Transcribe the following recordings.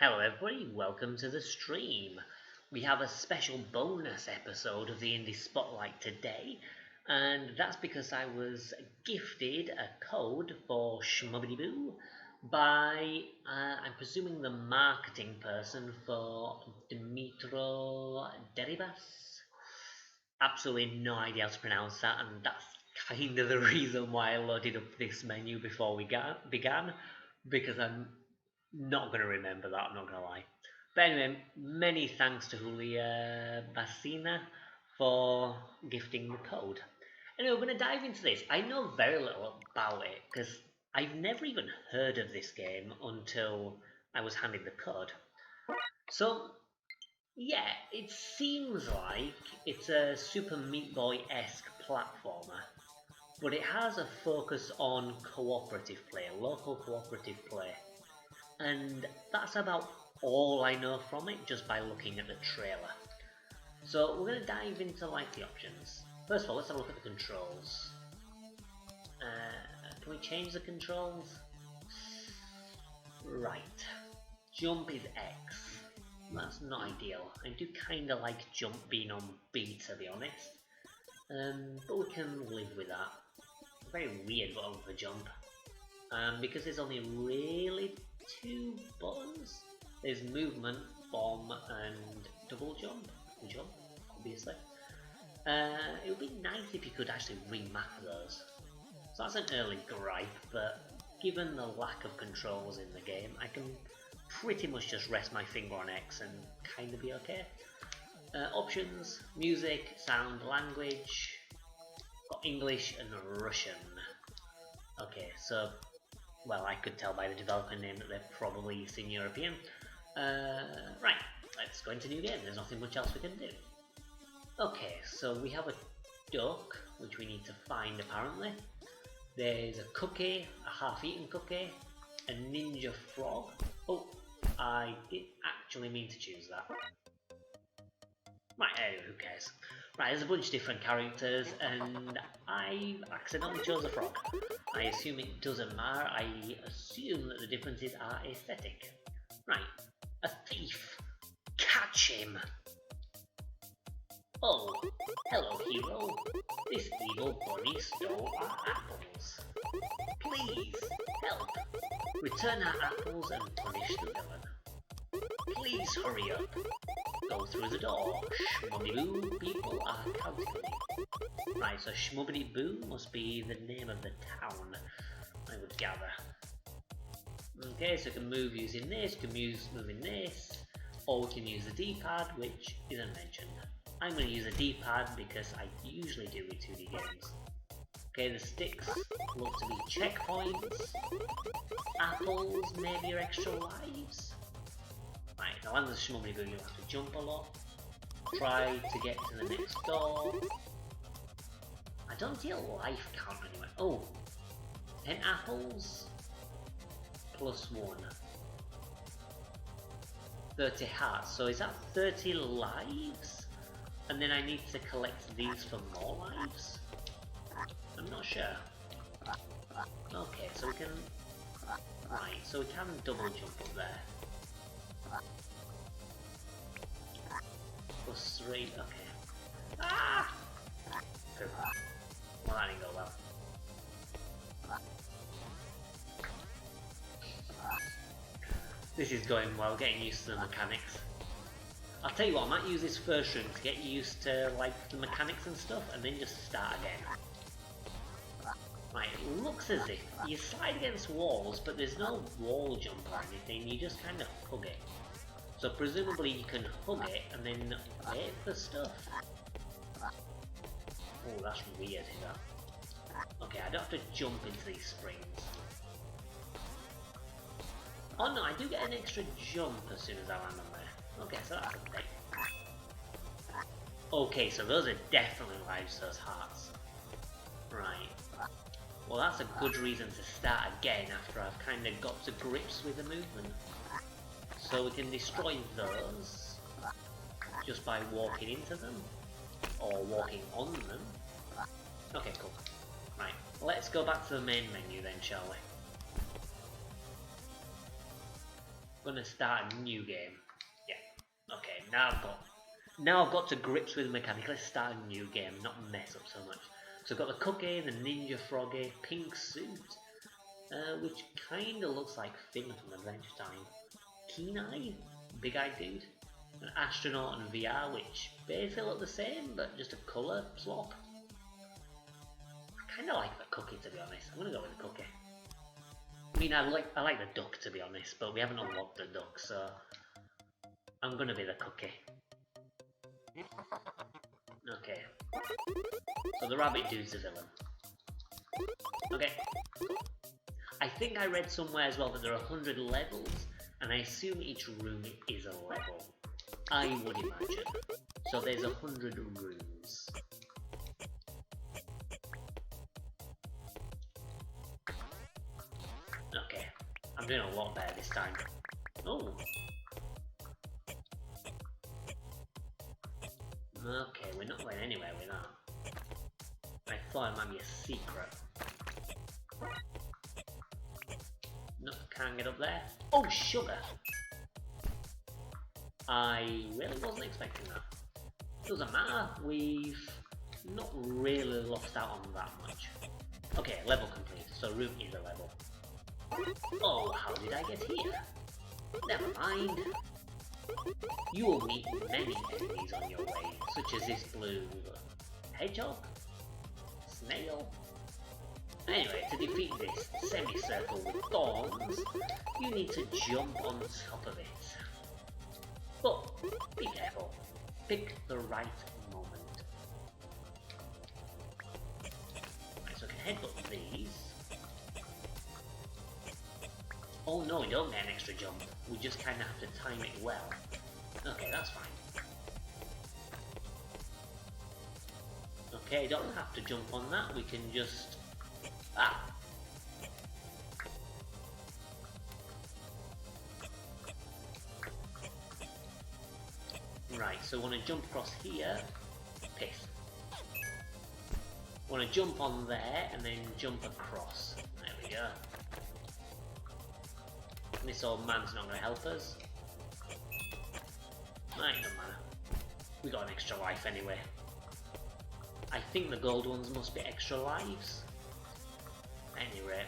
Hello everybody, welcome to the stream. We have a special bonus episode of the Indie Spotlight today, and that's because I was gifted a code for Shmubedi Boo by, I'm presuming, the marketing person for Dimitro Deribas. Absolutely no idea how to pronounce that, and that's kind of the reason why I loaded up this menu before we began, because I'm not going to remember that, I'm not going to lie. But anyway, many thanks to Julia Vasina for gifting the code. Anyway, we're going to dive into this. I know very little about it because I've never even heard of this game until I was handed the code. So, yeah, it seems like it's a Super Meat Boy-esque platformer, but it has a focus on cooperative play, local cooperative play. And that's about all I know from it just by looking at the trailer. So we're going to dive into like the options. First of all, let's have a look at the controls. Can we change the controls? Right. Jump is X. That's not ideal. I do kind of like jump being on B, to be honest. But we can live with that. Very weird button for jump. Because there's only really two buttons. There's movement, bomb, and double jump. Jump, obviously. It would be nice if you could actually remap those. So that's an early gripe, but given the lack of controls in the game, I can pretty much just rest my finger on X and kind of be okay. Options, music, sound, language. Got English and Russian. Okay, so well, I could tell by the developer name that they're probably Eastern European. Right, let's go into new game. There's nothing much else we can do. Okay, so we have a duck, which we need to find apparently. There's a cookie, a half-eaten cookie, a ninja frog. Oh, I didn't actually mean to choose that. Right, anyway, who cares? Right, there's a bunch of different characters, and I accidentally chose a frog. I assume it doesn't matter. I assume that the differences are aesthetic. Right, a thief. Catch him! Oh, hello, hero. This evil bunny stole our apples. Please, help. Return our apples and punish the villain. Please hurry up. Go through the door. Shmubedi Boo people are counting on you. Right, so Shmubedi Boo must be the name of the town, I would gather. Okay, so we can move using this, we can move in this, or we can use the D-pad, which isn't mentioned. I'm going to use a D-pad because I usually do with 2D games. Okay, the sticks look to be checkpoints, apples, maybe your extra lives. Right, now as a Shmubedi Boo, you'll have to jump a lot, try to get to the next door. I don't see a life count anywhere. Oh, 10 apples plus 1. 30 hearts, so is that 30 lives? And then I need to collect these for more lives? I'm not sure. Okay, so we can... Right, so we can double jump up there. Plus 3, okay. Ah! Good. Well, that didn't go well. This is going well, getting used to the mechanics. I'll tell you what, I might use this first room to get used to like the mechanics and stuff, and then just start again. Right, it looks as if you slide against walls, but there's no wall jump or anything, you just kind of hug it. So presumably you can hug it and then wait for stuff. Oh, that's weird, that. Okay, I don't have to jump into these springs. Oh no, I do get an extra jump as soon as I land on there. Okay, so that's a thing. Okay, so those are definitely lives, those hearts. Right. Well, that's a good reason to start again after I've kind of got to grips with the movement. So we can destroy those just by walking into them, or walking on them. Okay, cool. Right, let's go back to the main menu then, shall we? Gonna start a new game. Yeah. Okay, now I've got to grips with the mechanics. Let's start a new game, not mess up so much. So I've got the Cookie, the Ninja Froggy, pink suit, which kinda looks like Finn from Adventure Time. Keen Eye, big eyed dude. An astronaut and VR, which basically look the same, but just a colour swap. I kinda like the Cookie, to be honest. I'm gonna go with the Cookie. I mean, I like the duck, to be honest, but we haven't unlocked the duck, so I'm gonna be the Cookie. Okay. So the rabbit dude's the villain. Okay. I think I read somewhere as well that there are 100 levels, and I assume each room is a level. I would imagine. So there's 100 rooms. Okay. I'm doing a lot better this time. Oh! Okay, we're not going anywhere with that. I thought it might be a secret. No, can't get up there. Oh, sugar! I really wasn't expecting that. Doesn't matter, we've not really lost out on that much. Okay, level complete, so room is a level. Oh, how did I get here? Never mind. You will meet many enemies on your way, such as this blue hedgehog, snail. Anyway, to defeat this semicircle with thorns, you need to jump on top of it. But be careful, pick the right moment. Right, so I can headbutt these. Oh no, we don't get an extra jump. We just kind of have to time it well. Okay, that's fine. Okay, don't have to jump on that. We can just... Ah! Right, so I want to jump across here. Piff. Want to jump on there and then jump across. There we go. This old man's not going to help us. Right, no matter. We got an extra life anyway. I think the gold ones must be extra lives. Anyway.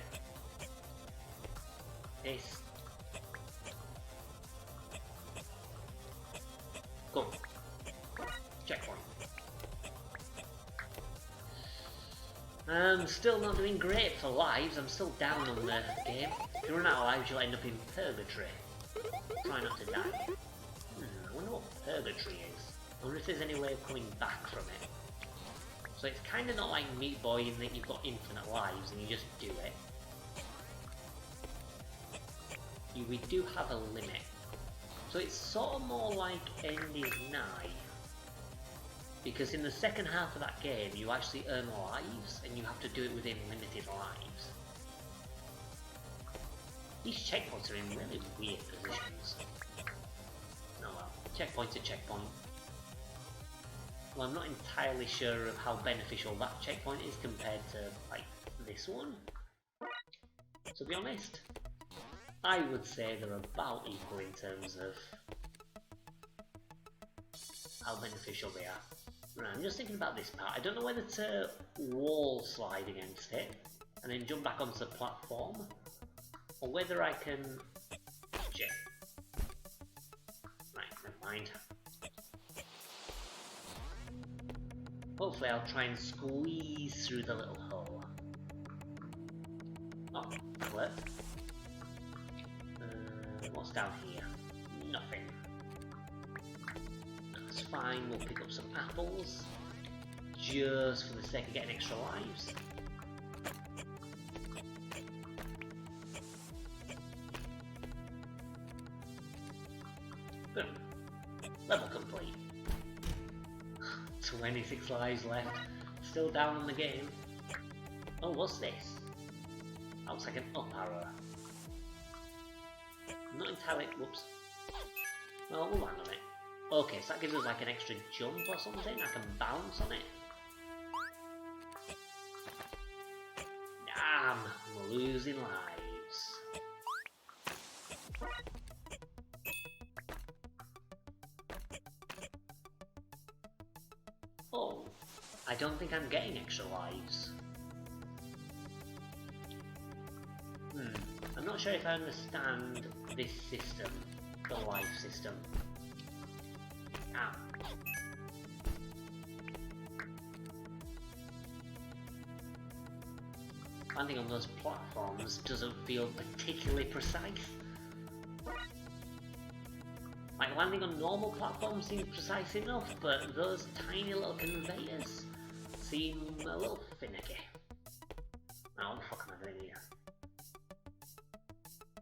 This. Go. Checkpoint. I'm still not doing great for lives. I'm still down on the game. If you run out of lives, you'll end up in purgatory. Try not to die. I wonder what purgatory is. I wonder if there's any way of coming back from it. So it's kind of not like Meat Boy in that you've got infinite lives and you just do it. We do have a limit. So it's sort of more like End is Nigh. Because in the second half of that game, you actually earn lives, and you have to do it within limited lives. These checkpoints are in really weird positions. Oh well, checkpoint to checkpoint. Well, I'm not entirely sure of how beneficial that checkpoint is compared to, like, this one. To be honest, I would say they're about equal in terms of how beneficial they are. Right, I'm just thinking about this part. I don't know whether to wall slide against it and then jump back onto the platform, or whether I can jet. Right, never mind. Hopefully I'll try and squeeze through the little hole. Oh, that worked. What's down here? Nothing. That's fine, we'll pick up some apples. Just for the sake of getting extra lives. Boom. Level complete. 26 lives left. Still down on the game. Oh, what's this? That looks like an up arrow. Not entirely. Whoops. Well, we'll land on it. Okay, so that gives us like an extra jump or something. I can bounce on it. Damn, I'm losing lives. Oh, I don't think I'm getting extra lives. I'm not sure if I understand this system, the life system. Ow. Landing on those platforms doesn't feel particularly precise. Like, landing on normal platforms seems precise enough, but those tiny little conveyors seem a little finicky. Now, what the fuck am I doing here?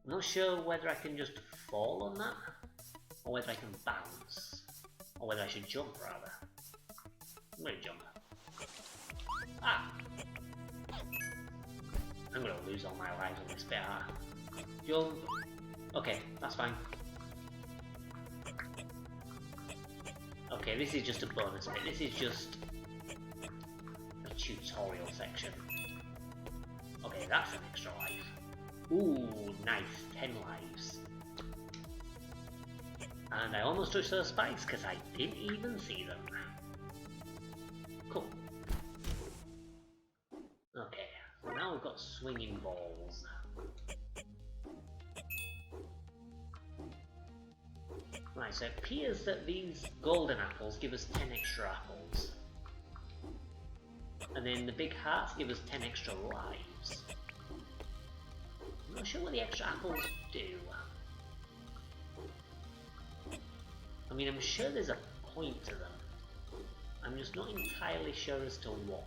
I'm not sure whether I can just fall on that, or whether I can bounce, or whether I should jump rather. I'm gonna jump. Ah! I'm gonna lose all my lives on this bit, huh? Jump. Okay, that's fine. Okay, this is just a bonus bit. This is just a tutorial section. Okay, that's an extra life. Ooh, nice. 10 lives. And I almost touched those spikes because I didn't even see them. Cool. Okay, so now we've got swinging balls. Right, so it appears that these golden apples give us 10 extra apples. And then the big hearts give us 10 extra lives. I'm not sure what the extra apples do. I mean, I'm sure there's a point to them. I'm just not entirely sure as to what.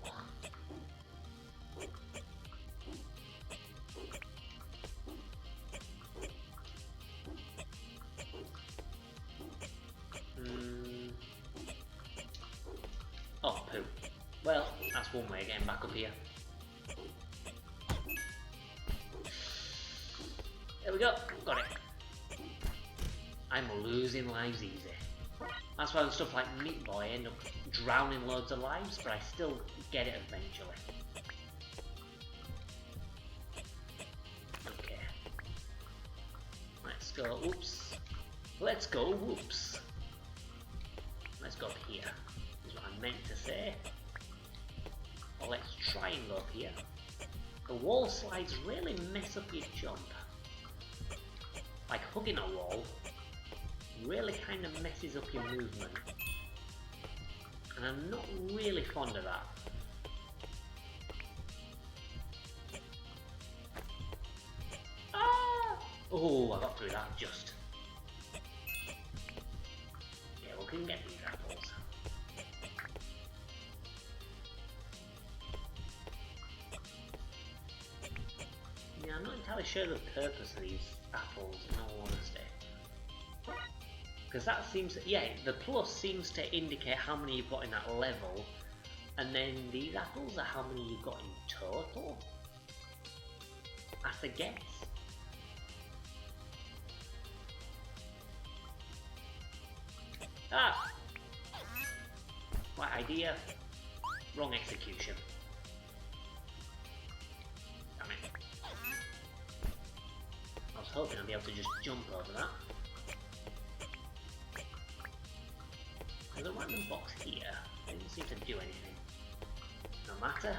Oh, poo. Well, that's one way of getting back up here. There we go, got it. I'm losing lives easy. That's why on stuff like Meat Boy I end up drowning loads of lives, but I still get it eventually. Okay. Let's go, oops. Let's go, whoops. Let's go up here, is what I meant to say. Or let's try and go up here. The wall slides really mess up your jump. Like hugging a wall really kind of messes up your movement. And I'm not really fond of that. Ah! Oh, I got through that just. Yeah, we can get these apples. Yeah, I'm not entirely sure the purpose of these apples, in all honesty. Because that seems, yeah, the plus seems to indicate how many you've got in that level, and then these apples are how many you've got in total? That's a guess. Ah! Right idea, wrong execution. Damn it. I was hoping I'd be able to just jump over that. There's a random box here. It didn't seem to do anything. No matter.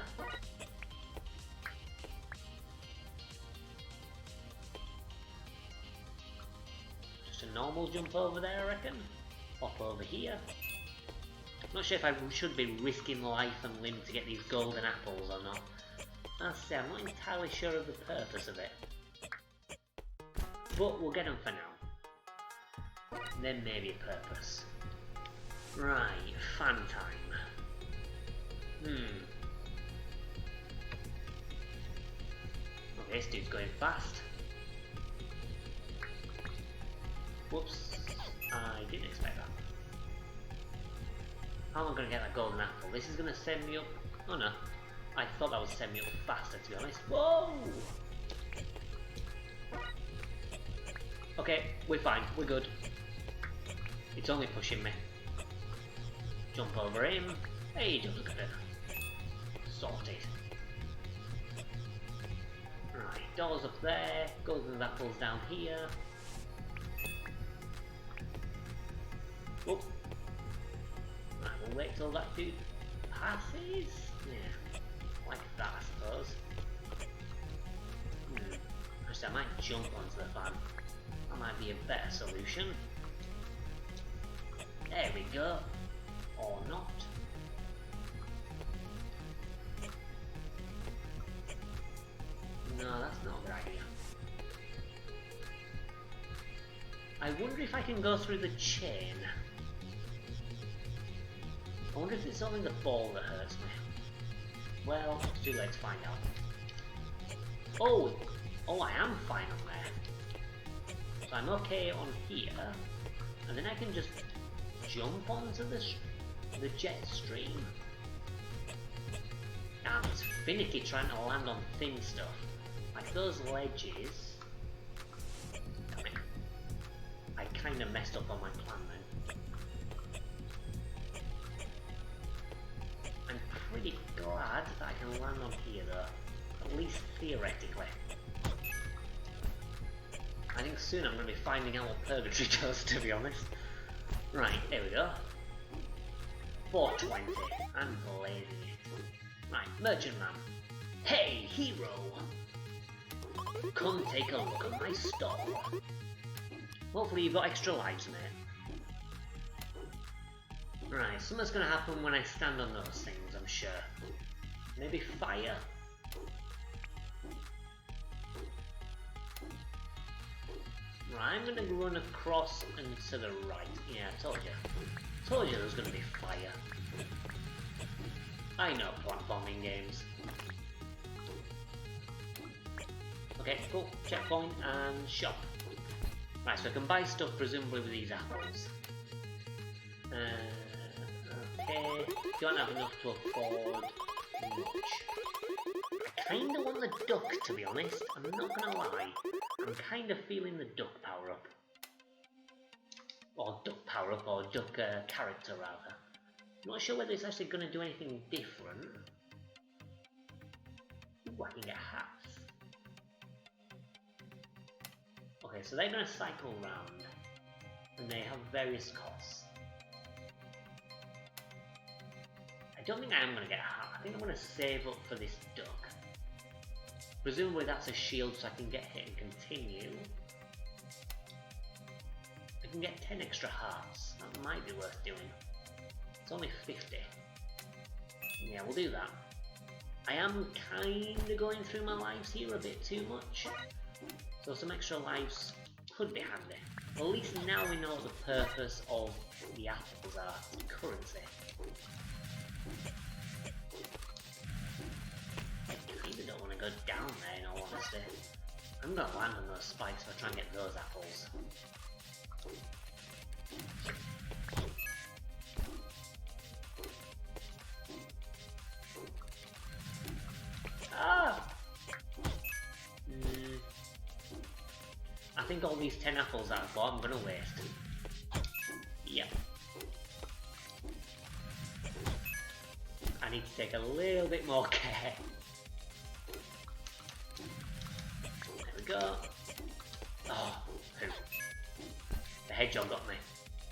Just a normal jump over there, I reckon. Hop over here. Not sure if I should be risking life and limb to get these golden apples or not. I'll say, I'm not entirely sure of the purpose of it. But we'll get them for now. Then maybe a purpose. Right, fan time. Okay, this dude's going fast. Whoops, I didn't expect that. How am I going to get that golden apple? This is going to send me up. Oh no, I thought that would send me up faster, to be honest. Whoa! Okay, we're fine, we're good. It's only pushing me. Jump over him. Hey, just look at it. Sorted. Right, doors up there. Golden apples down here. Whoop. Right, we'll wait till that dude passes? Yeah, like that I suppose. Actually I might jump onto the fan. That might be a better solution. There we go. Or not. No, that's not a good idea. I wonder if I can go through the chain. I wonder if it's only the ball that hurts me. Well, it's too late to find out. Oh! Oh, I am fine on there. So I'm okay on here. And then I can just jump onto the jet stream. Damn, it's finicky trying to land on thin stuff. Like those ledges. Damn it. I kind of messed up on my plan then. I'm pretty glad that I can land on here though. At least theoretically. I think soon I'm going to be finding out what purgatory does, to be honest. Right, there we go. 420. I'm blazing it. Right, Merchant Man. Hey, hero! Come take a look at my stall. Hopefully you've got extra lives, mate. Right, something's going to happen when I stand on those things, I'm sure. Maybe fire? Right, I'm going to run across and to the right. Yeah, I told you. Told you there was going to be fire. I know plant bombing games. Okay, cool. Checkpoint and shop. Right, so I can buy stuff presumably with these apples. Okay, don't have enough to afford much. I kinda want the duck, to be honest. I'm not gonna lie. I'm kinda feeling the duck power up. Or duck power up, or duck character rather. Not sure whether it's actually gonna do anything different. Ooh, I can get hats. Okay, so they're gonna cycle round. And they have various costs. I don't think I am going to get a hat. I think I'm going to save up for this duck. Presumably that's a shield so I can get hit and continue. I can get 10 extra hearts. That might be worth doing. It's only 50. Yeah, we'll do that. I am kinda going through my lives here a bit too much. So some extra lives could be handy. At least now we know what the purpose of the apples are. Currency. I kinda don't want to go down there in all honesty. I'm gonna land on those spikes if I try and get those apples. Ah! I think all these 10 apples that I've got I'm gonna waste. Yep. I need to take a little bit more care. There we go. Oh, who? The hedgehog got me.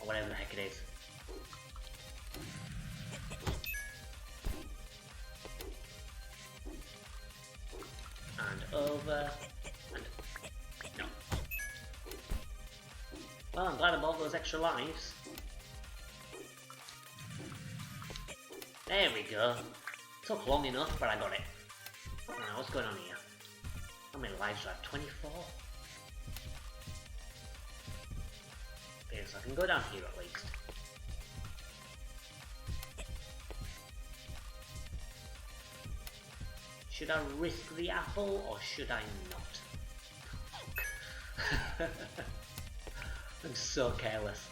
Or whatever the heck it is. And over. And no. Well, I'm glad I bought those extra lives. There we go. Took long enough, but I got it. Now, what's going on here? How many lives do I have? 24? Okay, so I can go down here at least. Should I risk the apple, or should I not? I'm so careless.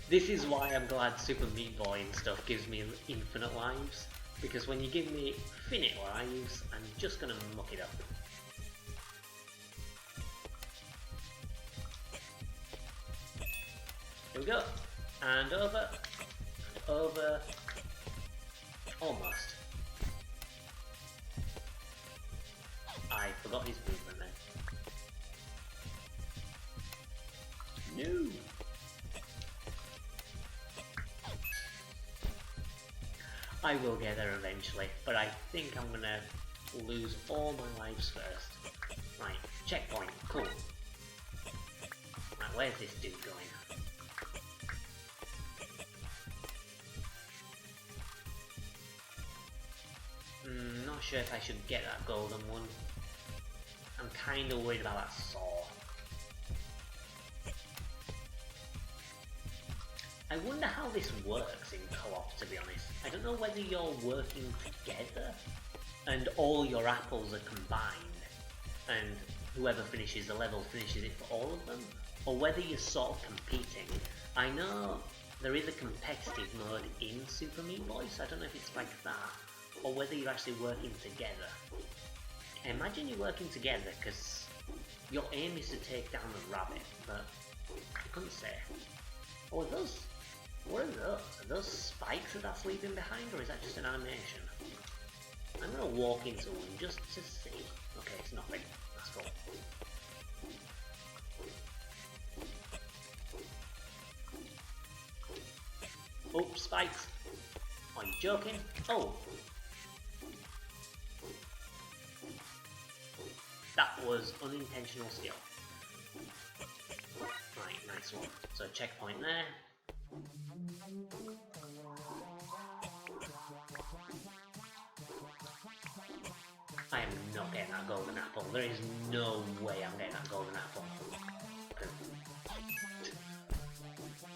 This is why I'm glad Super Meat Boy and stuff gives me infinite lives. Because when you give me finite lives, I'm just gonna muck it up. Here we go. And over. And over. Almost. I forgot his movement then. No! I will get there eventually, but I think I'm gonna lose all my lives first. Right, checkpoint, cool. Right, where's this dude going? Not sure if I should get that golden one. I'm kinda worried about that saw. I wonder how this works in co-op, to be honest. I don't know whether you're working together and all your apples are combined and whoever finishes the level finishes it for all of them, or whether you're sort of competing. I know there is a competitive mode in Super Meat Boy, so I don't know if it's like that, or whether you're actually working together. I imagine you're working together because your aim is to take down the rabbit, but I couldn't say. Oh, are those... what are those? Are those spikes that that's leaving behind, or is that just an animation? I'm gonna walk into one just to see. Okay, it's nothing. That's cool. Oh, spikes! Are you joking? Oh! That was unintentional skill. Right, nice one. So checkpoint there. I am not getting that golden apple. There is no way I'm getting that golden apple.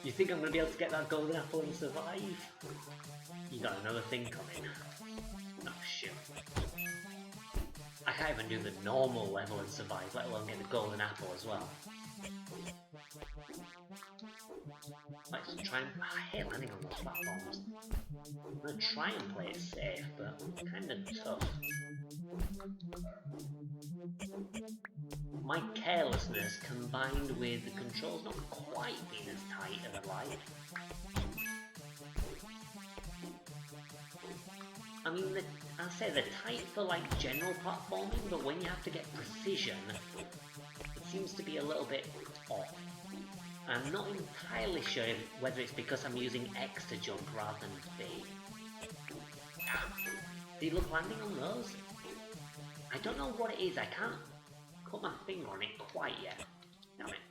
You think I'm going to be able to get that golden apple and survive? You got another thing coming. Oh shoot. I can't even do the normal level and survive, let alone get the golden apple as well. Let's try and... I hate landing on those platforms. I'm going to try and play it safe, but kind of tough. My carelessness combined with the controls not quite being as tight as I'd like. I mean, I say they're tight for like general platforming, but when you have to get precision, it seems to be a little bit off. I'm not entirely sure whether it's because I'm using X to jump rather than B. Ah, do you look landing on those? I don't know what it is, I can't put my finger on it quite yet. Damn it.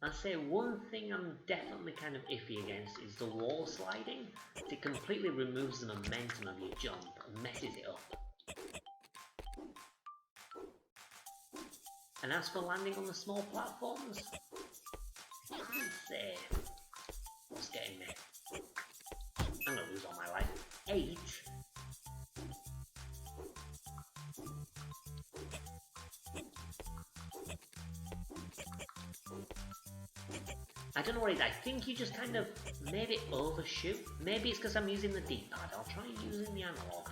I'll say one thing I'm definitely kind of iffy against is the wall sliding. It completely removes the momentum of your jump and messes it up. And as for landing on the small platforms, I can't say what's getting me. I'm gonna lose all my life. 8? I don't know what it is, I think you just kind of maybe overshoot. Maybe it's because I'm using the D-pad. I'll try using the analog.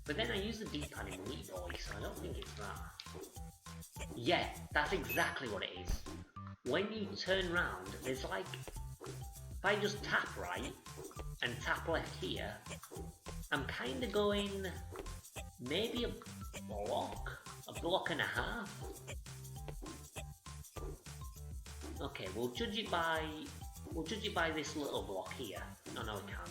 But then I use the D-pad in Meat Boy, so I don't think it's that. Yeah, that's exactly what it is. When you turn round, there's like... if I just tap right and tap left here, I'm kind of going maybe a block and a half. Okay, we'll judge it by this little block here. Oh no, we can't.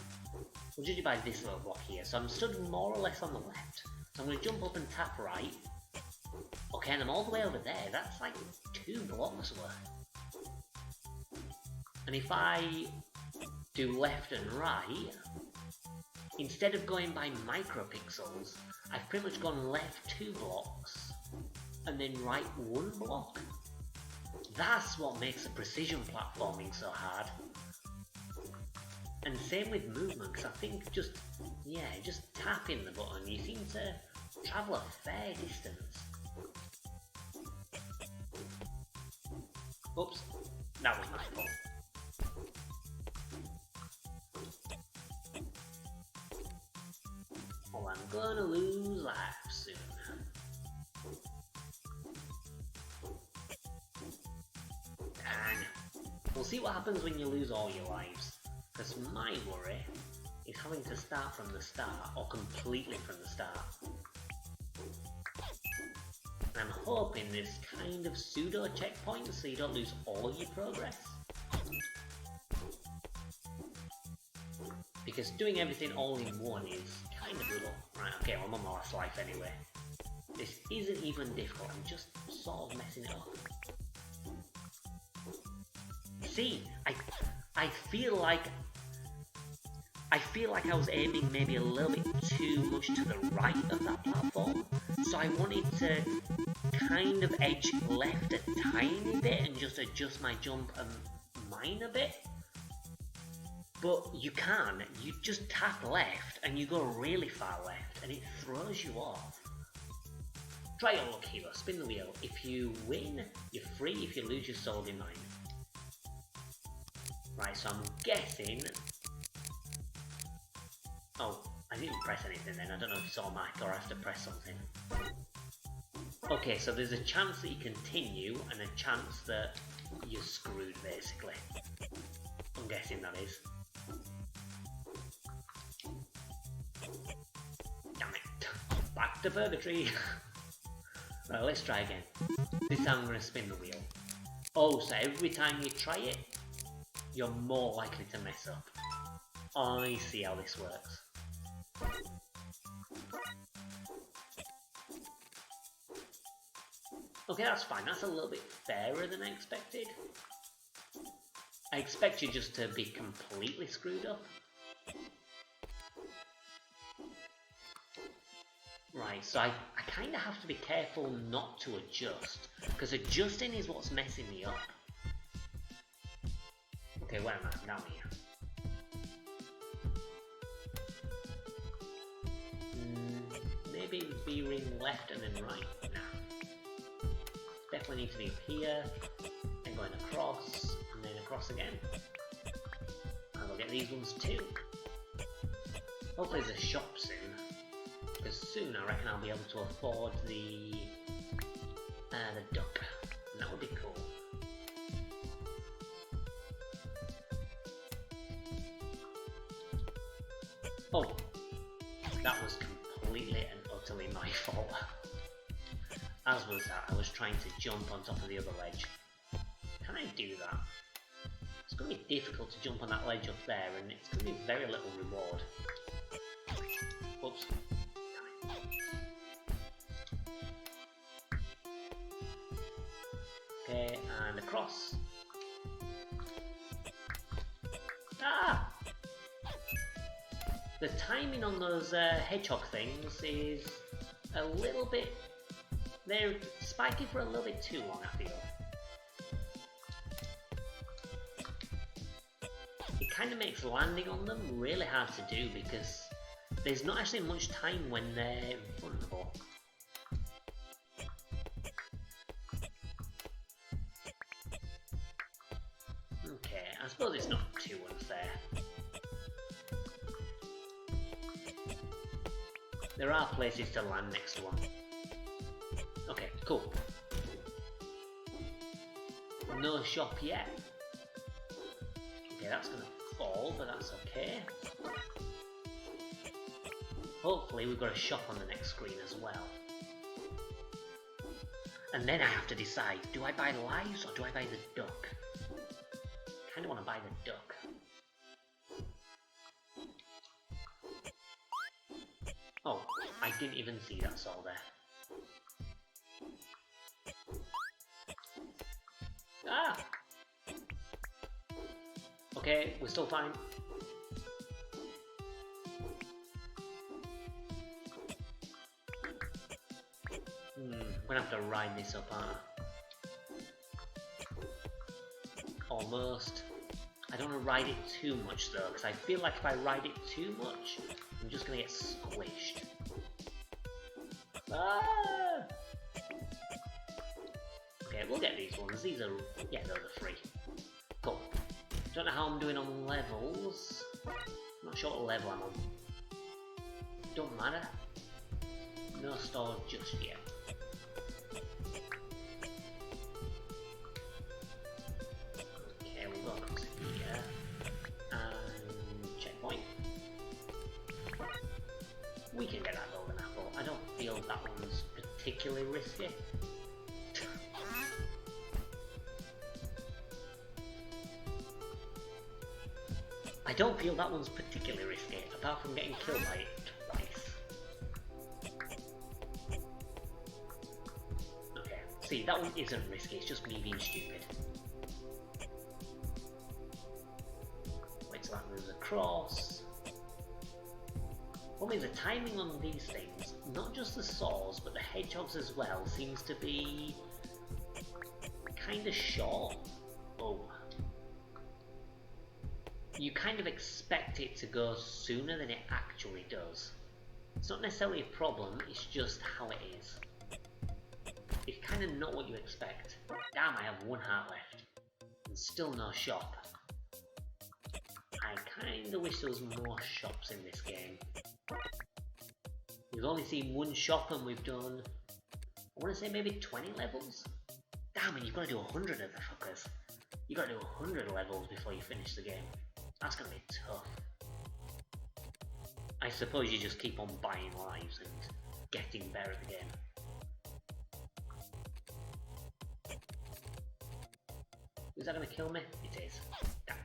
We'll judge it by this little block here. So I'm stood more or less on the left. So I'm going to jump up and tap right. Okay, and I'm all the way over there. That's like 2 blocks worth. And if I do left and right, instead of going by micropixels, I've pretty much gone left 2 blocks and then right 1 block. That's what makes the precision platforming so hard. And same with movement, because I think just tapping the button, you seem to travel a fair distance. Oops, that was my fault. Oh, I'm gonna lose life soon. Dang. We'll see what happens when you lose all your lives. Because my worry is having to start from the start, or completely from the start. And I'm hoping there's kind of pseudo checkpoints so you don't lose all your progress. because doing everything all in one is kind of brutal. Right, okay, well, I'm on my last life anyway. This isn't even difficult, I'm just sort of messing it up. See, I feel like I was aiming maybe a little bit too much to the right of that platform, so I wanted to kind of edge left a tiny bit and just adjust my jump a minor bit. But you can, you just tap left and you go really far left and it throws you off. Try your luck, hero, spin the wheel. If you win, you're free. If you lose, you're sold in mine. Right, so I'm guessing... Oh, I didn't press anything then. I don't know if it's automatic or I have to press something. Okay, so there's a chance that you continue and a chance that you're screwed, basically. I'm guessing that is. Damn it. Back to purgatory. Right, let's try again. This time I'm going to spin the wheel. Oh, so every time you try it, you're more likely to mess up. I see how this works. Okay, that's fine. That's a little bit fairer than I expected. I expect you just to be completely screwed up. Right, so I kind of have to be careful not to adjust, because adjusting is what's messing me up. Okay, where am I? Down here. Maybe veering left and then right. Nah. Definitely need to be up here, and going across, and then across again. And we'll get these ones too. Hopefully there's a shop soon. Because soon I reckon I'll be able to afford the duck, and that would be cool. Oh, that was completely and utterly my fault. As was that, I was trying to jump on top of the other ledge. Can I do that? It's going to be difficult to jump on that ledge up there, and it's going to be very little reward. Oops. Okay, and across. Ah! The timing on those hedgehog things is a little bit... They're spiky for a little bit too long, I feel. It kind of makes landing on them really hard to do because there's not actually much time when they're vulnerable. Okay, I suppose it's not too unfair. There are places to land next to one. Okay, cool. No shop yet. Okay, that's gonna fall, but that's okay. Hopefully we've got a shop on the next screen as well. And then I have to decide, do I buy lives or do I buy the duck? I kinda wanna buy the duck. Oh, I didn't even see that's all there. Ah! Okay, we're still fine. I'm gonna have to ride this up, aren't I? Almost. I don't want to ride it too much though, because I feel like if I ride it too much, I'm just gonna get squished. Ah! Okay, we'll get these ones. These are, yeah, those are free. Cool. Don't know how I'm doing on levels. Not sure what level I'm on. Don't matter. No store just yet. Okay, we'll go across here. And checkpoint. We can get that golden apple. I don't feel that one's particularly risky. I don't feel that one's particularly risky, apart from getting killed by it twice. Okay, see, that one isn't risky, it's just me being stupid. Wait till that moves across. What means the timing on these things, not just the saws, but the hedgehogs as well, seems to be kinda short. Oh. You kind of expect it to go sooner than it actually does. It's not necessarily a problem, it's just how it is. It's kind of not what you expect. Damn, I have 1 heart left. And still no shop. I kinda wish there was more shops in this game. We've only seen 1 shop and we've done, I want to say maybe 20 levels? Damn, and you've got to do 100 of the fuckers. You've got to do 100 levels before you finish the game. That's going to be tough. I suppose you just keep on buying lives and getting better at the game. Is that going to kill me? It is. Damn.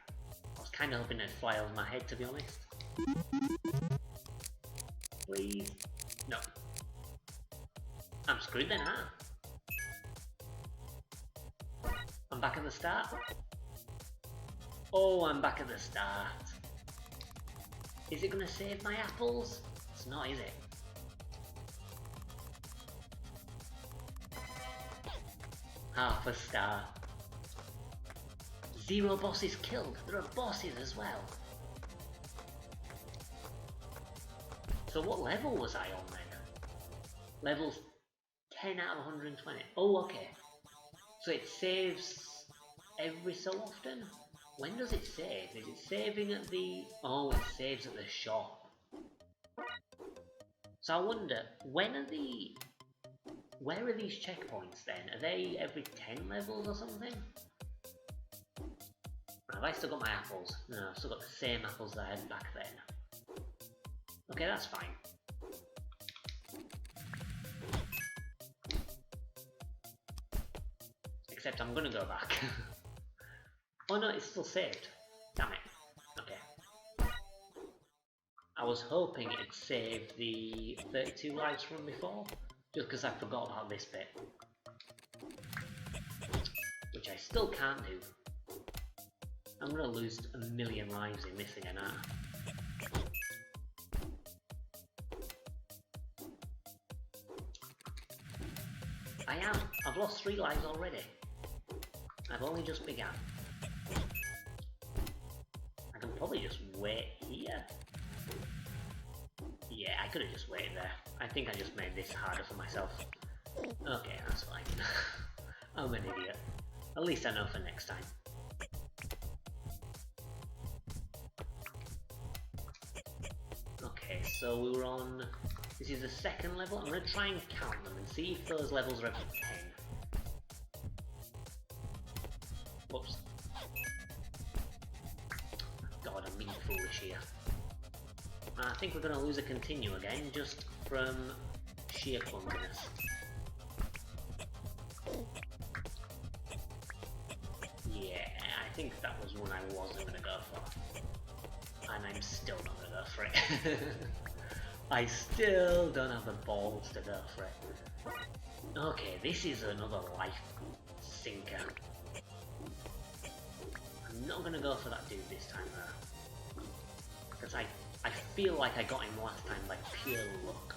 I was kind of hoping it'd fly over my head, to be honest. Please. No. I'm screwed then, huh? I'm back at the start. Oh, I'm back at the start. Is it gonna save my apples? It's not, is it? Half a star. 0 bosses killed. There are bosses as well. So what level was I on then? Levels 10 out of 120. Oh, okay. So it saves every so often? When does it save? Is it saving at the... Oh, it saves at the shop. So I wonder, when are the... Where are these checkpoints then? Are they every 10 levels or something? Have I still got my apples? No, I've still got the same apples that I had back then. Okay, that's fine. Except I'm gonna go back. Oh no, it's still saved. Damn it. Okay. I was hoping it'd save the 32 lives from before, just because I forgot about this bit. Which I still can't do. I'm gonna lose 1,000,000 lives in this again, aren't I? I am. I've lost 3 lives already. I've only just begun. I can probably just wait here. Yeah, I could have just waited there. I think I just made this harder for myself. Okay, that's fine. I'm an idiot. At least I know for next time. Okay, so we were on... This is the 2nd level. I'm going to try and count them and see if those levels are every 10. Whoops. God, I'm being foolish here. I think we're going to lose a continue again, just from sheer clumsiness. Yeah, I think that was one I wasn't going to go for. And I'm still not going to go for it. I still don't have the balls to go for it. Okay, this is another life sinker. I'm not going to go for that dude this time though. Because I feel like I got him last time by pure luck.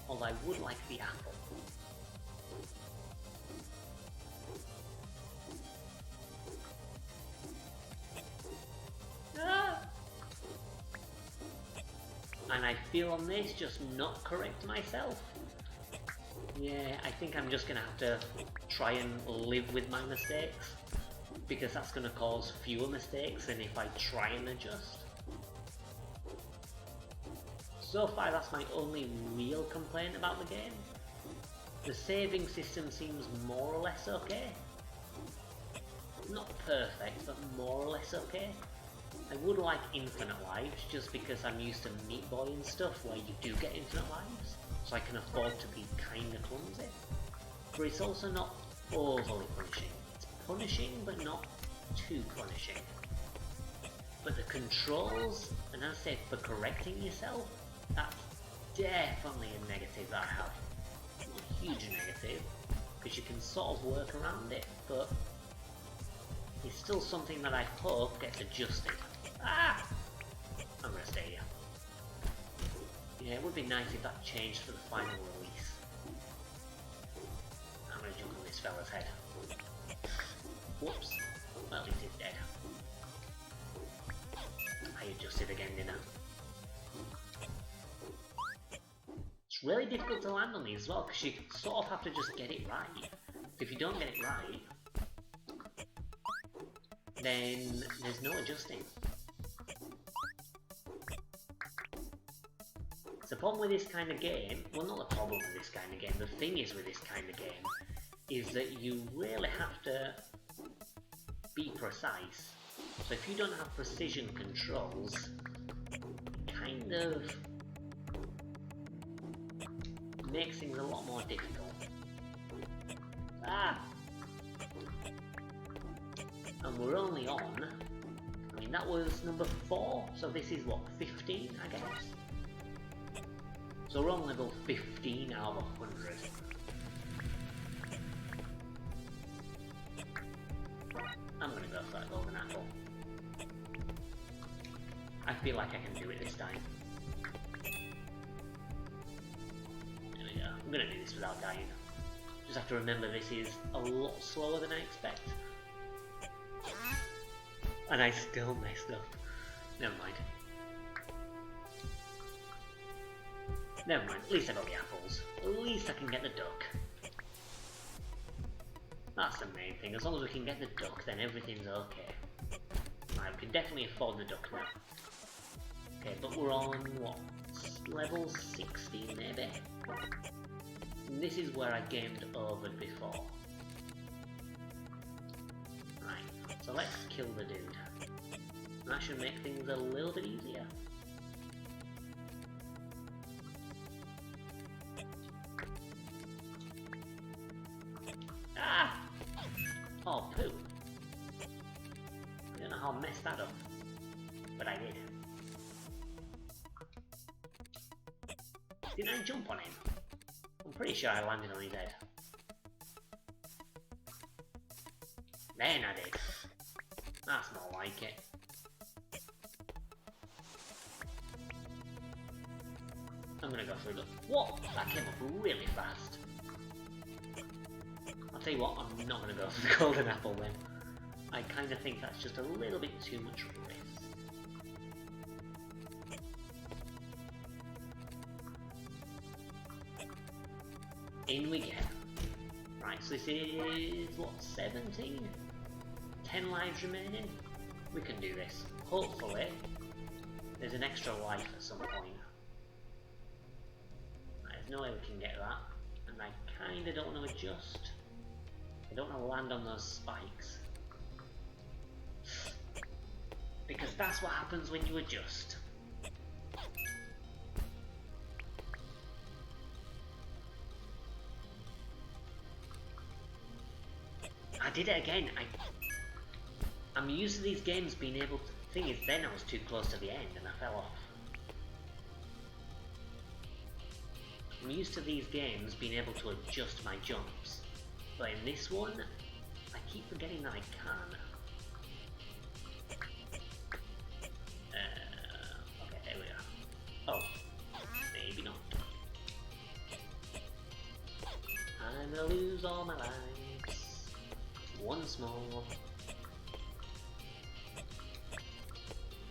Although I would like the apple. And I feel on this just not correct myself. Yeah, I think I'm just gonna have to try and live with my mistakes, because that's gonna cause fewer mistakes than if I try and adjust. So far that's my only real complaint about the game. The saving system seems more or less okay. Not perfect, but more or less okay. I would like infinite lives, just because I'm used to Meat Boy and stuff where you do get infinite lives. so I can afford to be kinda clumsy. But it's also not overly punishing. It's punishing, but not too punishing. But the controls, and I say for correcting yourself, that's definitely a negative that I have. Not a huge negative, because you can sort of work around it, but it's still something that I hope gets adjusted. Ah! I'm gonna stay here. Yeah, it would be nice if that changed for the final release. I'm gonna jump on this fella's head. Whoops. Well, at least he's dead. I adjusted again, didn't I? It's really difficult to land on these as well, because you sort of have to just get it right. If you don't get it right, then there's no adjusting. It's the problem with this kind of game, well, not the problem with this kind of game, the thing is with this kind of game, is that you really have to be precise. So if you don't have precision controls, it kind of makes things a lot more difficult. Ah! And we're only on, I mean that was number 4, so this is what, 15 I guess? So we're on level 15 out of 100. I'm gonna go for that golden apple. I feel like I can do it this time. There we go. I'm gonna do this without dying. Just have to remember this is a lot slower than I expect. And I still messed up. Never mind. Never mind, at least I got the apples. At least I can get the duck. That's the main thing. As long as we can get the duck, then everything's okay. Right, we can definitely afford the duck now. Okay, but we're on, what, level 16 maybe? And this is where I gamed over before. Right, so let's kill the dude. That should make things a little bit easier. Ah! Oh, poo. I don't know how I messed that up, but I did. Didn't I jump on him? I'm pretty sure I landed on his head. Then I did. That's more like it. I'm gonna go through the... What? That came up really fast. I'll tell you what, I'm not gonna go for the golden apple then. I kinda think that's just a little bit too much risk. In we get. Right, so this is, what, 17? 10 lives remaining? We can do this. Hopefully, there's an extra life at some point. Right, there's no way we can get that. And I kinda don't want to adjust. I don't want to land on those spikes. Because that's what happens when you adjust. I did it again. I'm used to these games being able to... Thing is, then I was too close to the end and I fell off. I'm used to these games being able to adjust my jumps. But in this one, I keep forgetting that I can. Okay, there we are. Oh, maybe not. I'm gonna lose all my lives. Once more.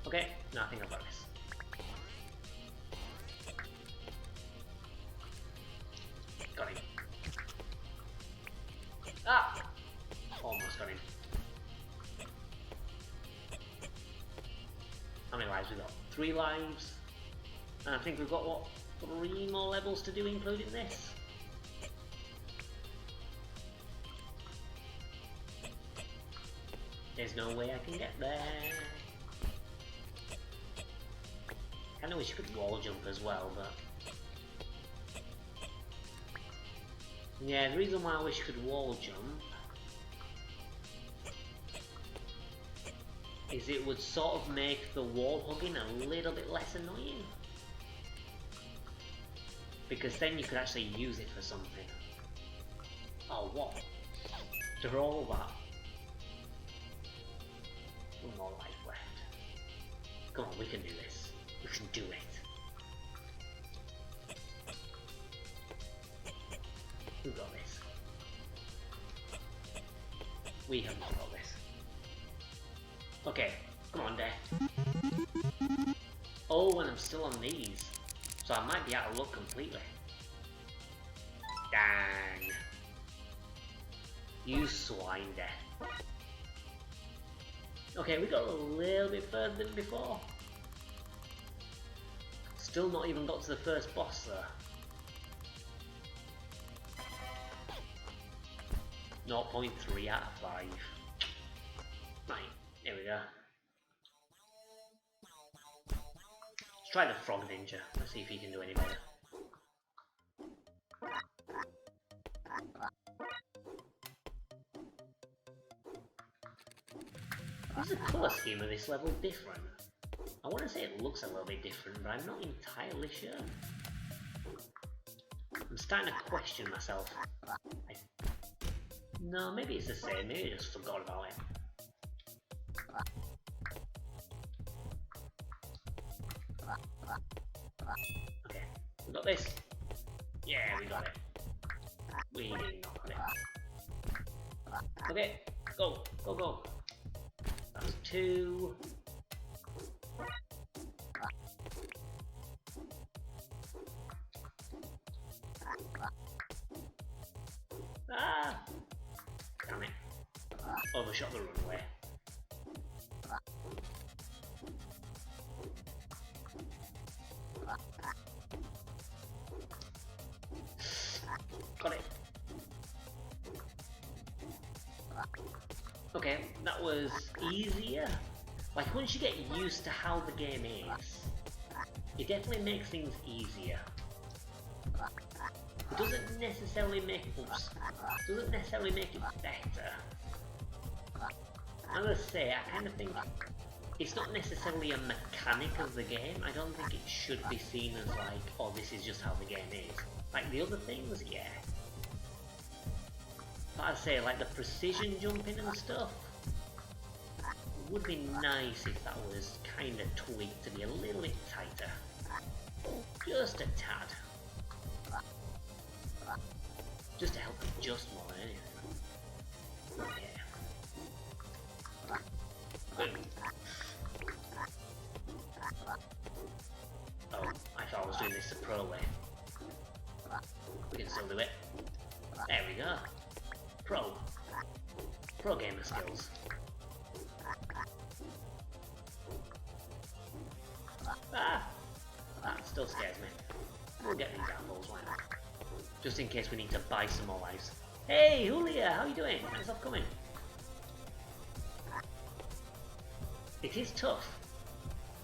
Okay, no, I think I've got this. Got him. Ah! Almost got him. How many lives we got? 3 lives. And I think we've got, what, 3 more levels to do including this? There's no way I can get there. Kinda wish you could wall jump as well, but... Yeah, the reason why I wish you could wall jump is it would sort of make the wall hugging a little bit less annoying. Because then you could actually use it for something. Oh, what? After all that. One more life left. Come on, we can do this. We can do it. Who got this? We have not got this. Okay, come on, Dare. Oh, and I'm still on these. So I might be out of luck completely. Dang. You swine, Dare. Okay, we got a little bit further than before. Still not even got to the first boss though. 0.3 out of 5. Right, here we go. Let's try the frog ninja. Let's see if he can do any better. Is the colour scheme of this level different? I want to say it looks a little bit different, but I'm not entirely sure. I'm starting to question myself. No, maybe it's the same, maybe I just forgot about it. Okay, we got this. Yeah, we got it. We did not got it. Okay, go, go, go. That's 2. Ah! Damn it. Overshot the runway. Got it. Okay, that was easier. Like, once you get used to how the game is, it definitely makes things easier. It doesn't necessarily make it better. I'm gonna say, I kind of think it's not necessarily a mechanic of the game. I don't think it should be seen as like, oh, this is just how the game is. Like the other things, yeah. But I'd say, like the precision jumping and stuff, it would be nice if that was kind of tweaked to be a little bit tighter. Just a tad. Just to help adjust more than anything. Okay. Oh, I thought I was doing this the pro way. We can still do it. There we go. Pro gamer skills. Ah! That still scares me. We'll get these apples, why not? Just in case we need to buy some more lives. Hey, Julia, how are you doing? Thanks for coming. It is tough.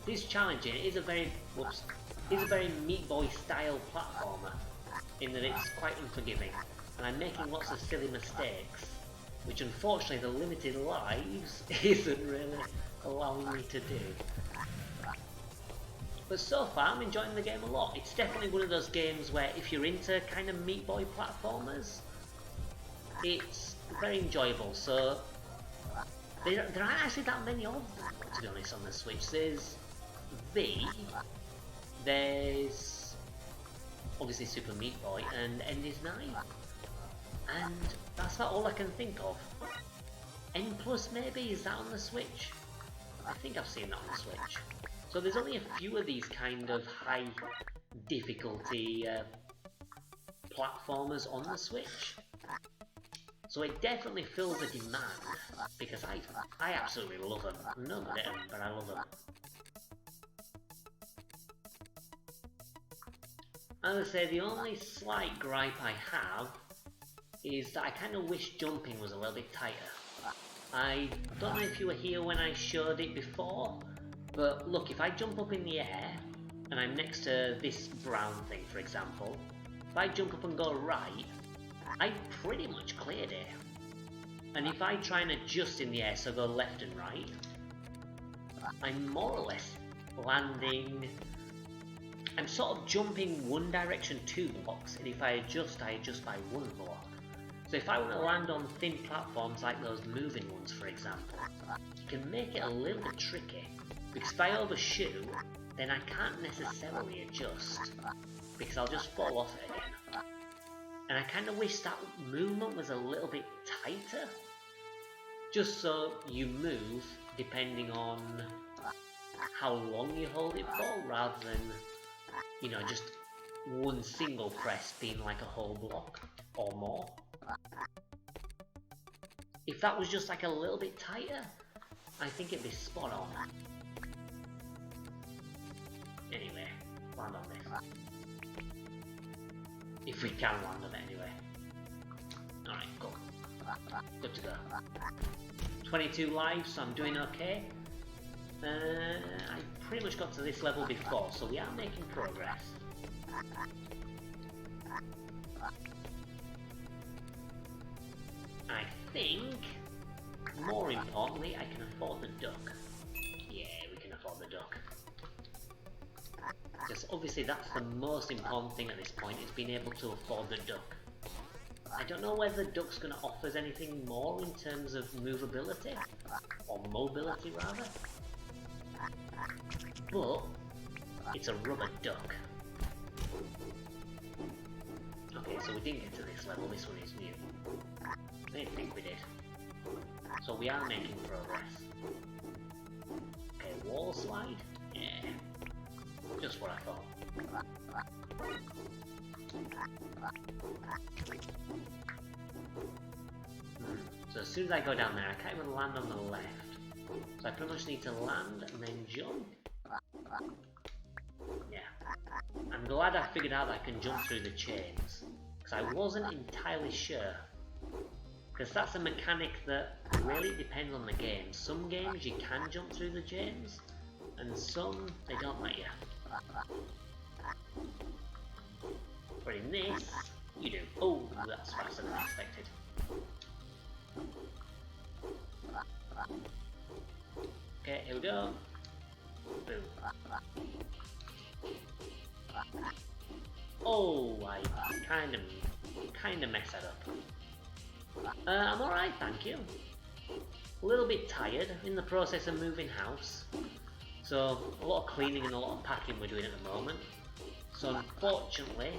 It is challenging. It is a very, Meat Boy style platformer, in that it's quite unforgiving, and I'm making lots of silly mistakes, which unfortunately the limited lives isn't really allowing me to do. But so far I'm enjoying the game a lot. It's definitely one of those games where if you're into kind of Meat Boy platformers, it's very enjoyable. So there aren't actually that many of them, to be honest, on the Switch. There's V, there's obviously Super Meat Boy, and End is 9. And that's not all I can think of. N Plus maybe, is that on the Switch? I think I've seen that on the Switch. So there's only a few of these kind of high difficulty platformers on the Switch. So it definitely fills a demand, because I absolutely love them. I'm not good at them, but I love them. As I say, the only slight gripe I have is that I kind of wish jumping was a little bit tighter. I don't know if you were here when I showed it before, but look, if I jump up in the air, and I'm next to this brown thing for example, if I jump up and go right, I pretty much cleared it. And if I try and adjust in the air, so go left and right, I'm more or less landing... I'm sort of jumping one direction 2 blocks, and if I adjust by 1 block. So if I want to land on thin platforms like those moving ones, for example, you can make it a little bit tricky, because if I overshoot, then I can't necessarily adjust, because I'll just fall off it again. And I kind of wish that movement was a little bit tighter, just so you move depending on how long you hold it for, rather than, you know, just one single press being like a whole block or more. If that was just like a little bit tighter, I think it'd be spot on. Anyway, land on this. If we can land on it anyway. Alright, cool. Good to go. 22 lives, so I'm doing okay. I pretty much got to this level before, so we are making progress. I think, more importantly, I can afford the duck. Yeah, we can afford the duck. Because obviously that's the most important thing at this point, is being able to afford the duck. I don't know whether the duck's going to offer us anything more in terms of movability, or mobility rather. But it's a rubber duck. Okay, so we didn't get to this level, this one is new. I didn't think we did. So we are making progress. Okay, wall slide? Yeah. Just what I thought. So as soon as I go down there, I can't even land on the left. So I pretty much need to land and then jump. Yeah. I'm glad I figured out that I can jump through the chains, because I wasn't entirely sure. Because that's a mechanic that really depends on the game. Some games you can jump through the chains, and some they don't let you. But in this, you do. Oh, that's faster than expected. Okay, here we go. Boom. Oh, I kind of messed that up. I'm alright, thank you. A little bit tired, in the process of moving house. So, a lot of cleaning and a lot of packing we're doing at the moment. So unfortunately,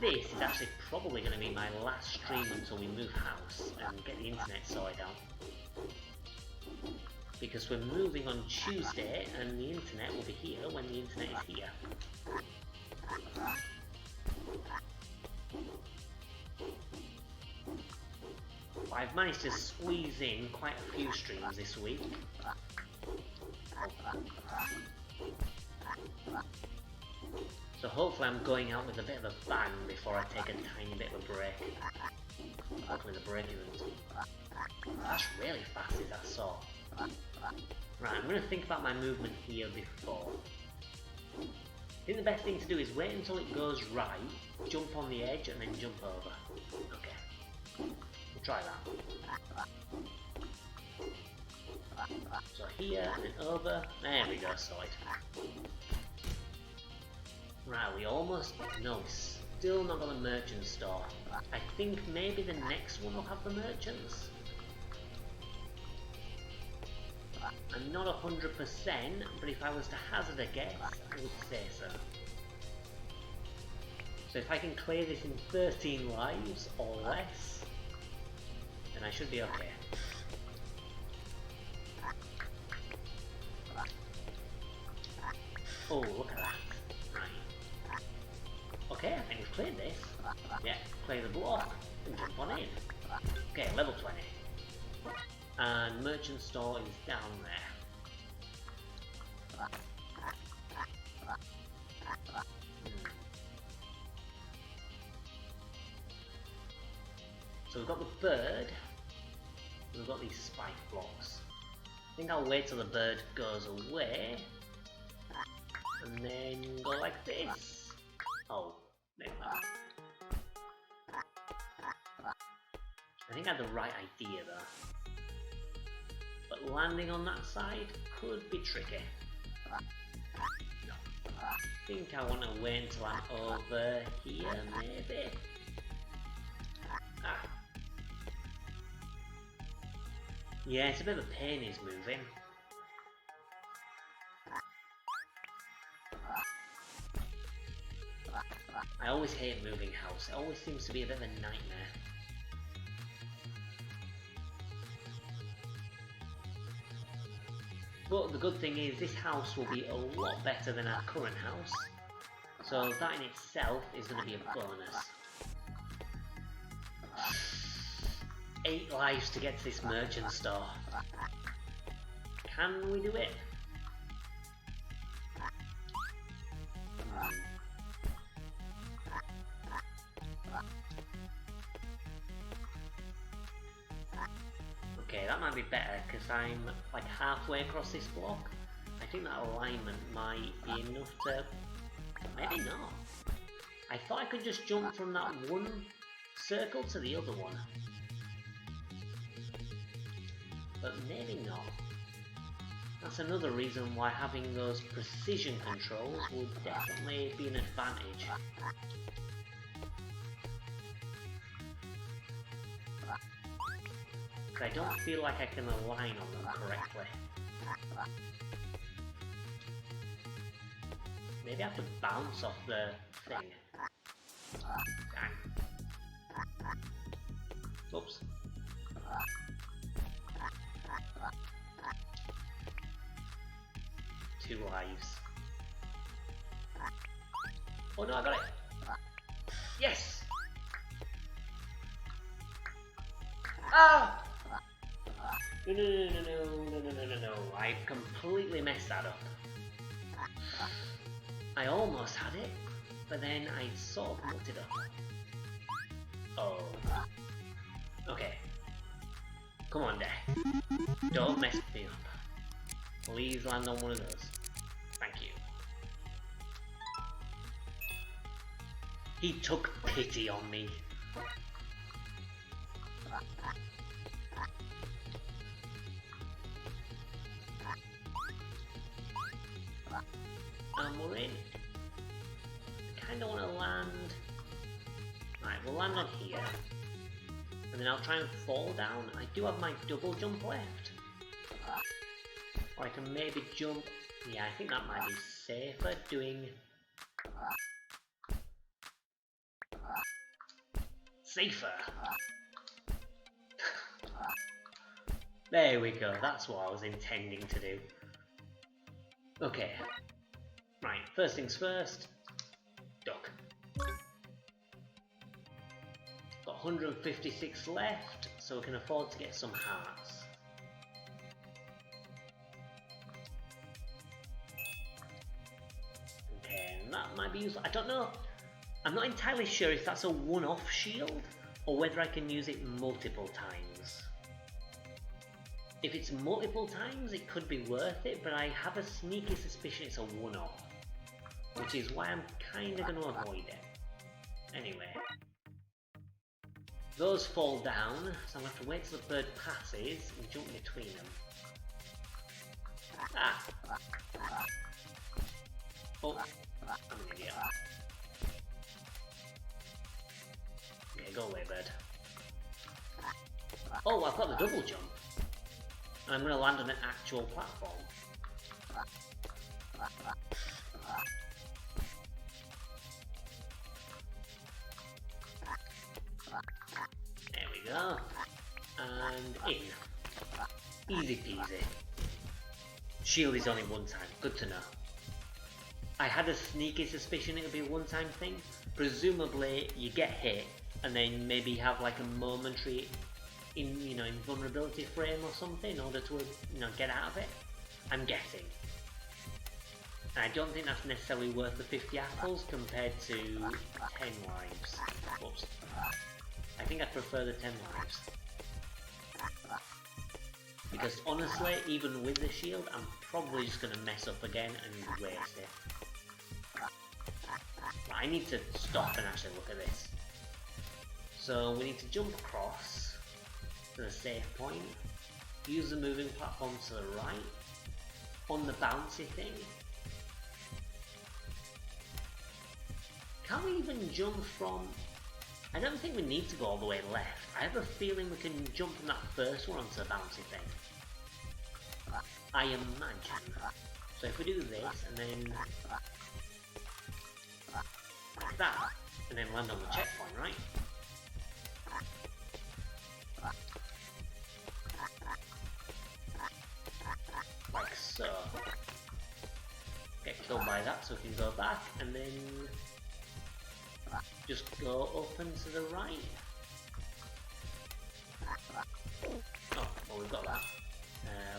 this is actually probably going to be my last stream until we move house and get the internet sorted out. Because we're moving on Tuesday and the internet will be here when the internet is here. I've managed to squeeze in quite a few streams this week. So hopefully I'm going out with a bit of a bang before I take a tiny bit of a break. Hopefully the break isn't... That's really fast, is that saw? Right, I'm going to think about my movement here before. I think the best thing to do is wait until it goes right, jump on the edge and then jump over. Okay. We'll try that. So here and then over. There we go, sorted. Right, we almost... No, still not got a merchant store. I think maybe the next one will have the merchants. I'm not 100%, but if I was to hazard a guess, I would say so. So if I can clear this in 13 lives or less, then I should be okay. Oh, look at that. Right. Okay, I think we've cleared this. Yeah, clear the block and jump on in. Okay, level 20. And merchant store is down there. So we've got the bird, and we've got these spike blocks. I think I'll wait till the bird goes away, and then go like this. Oh, maybe not. think I had the right idea there. But landing on that side could be tricky. I think I want to wait until I'm over here, maybe. Ah. Yeah, it's a bit of a pain he's moving. I always hate moving house. It always seems to be a bit of a nightmare. But the good thing is this house will be a lot better than our current house. So that in itself is going to be a bonus. 8 lives to get to this merchant store. Can we do it? Okay, that might be better because I'm like halfway across this block. I think that alignment might be enough to... Maybe not. I thought I could just jump from that one circle to the other one. But maybe not. That's another reason why having those precision controls would definitely be an advantage. I don't feel like I can align on them correctly. Maybe I have to bounce off the thing. Dang. Oops. Two lives. Oh no, I got it! Yes! Ah! No. I've completely messed that up. I almost had it, but then I sort of mucked it up. Oh. Okay. Come on, Death. Don't mess me up. Please land on one of those. Thank you. He took pity on me. And we're in. I kinda wanna land... Right, we'll land on here. And then I'll try and fall down. I do have my double jump left. Or I can maybe jump... Yeah, I think that might be safer doing... Safer! There we go, that's what I was intending to do. Okay. Right, first things first. Duck. Got 156 left, so we can afford to get some hearts. Okay, and that might be useful. I don't know. I'm not entirely sure if that's a one-off shield, or whether I can use it multiple times. If it's multiple times, it could be worth it, but I have a sneaky suspicion it's a one-off. Which is why I'm kinda gonna avoid it. Anyway. Those fall down, so I'm gonna have to wait till the bird passes and jump between them. Ah! Oh, I'm an idiot. Okay, go away, bird. Oh, I've got the double jump. And I'm gonna land on an actual platform. There we go. And in. Easy peasy. Shield is only one time, good to know. I had a sneaky suspicion it would be a one-time thing. Presumably you get hit and then maybe have like a momentary invulnerability frame or something in order to get out of it. I'm guessing. And I don't think that's necessarily worth the 50 apples compared to 10 lives. Whoops. I think I'd prefer the 10 lives. Because honestly, even with the shield, I'm probably just going to mess up again and waste it. I need to stop and actually look at this. So we need to jump across. to the safe point. Use the moving platform to the right. On the bouncy thing. Can we even jump from... I don't think we need to go all the way left. I have a feeling we can jump from that first one onto the bouncy thing. I imagine. So if we do this, and then... like that, and then land on the checkpoint, right? Like so. Get killed by that so we can go back, and then... just go up and to the right. Oh, well we've got that.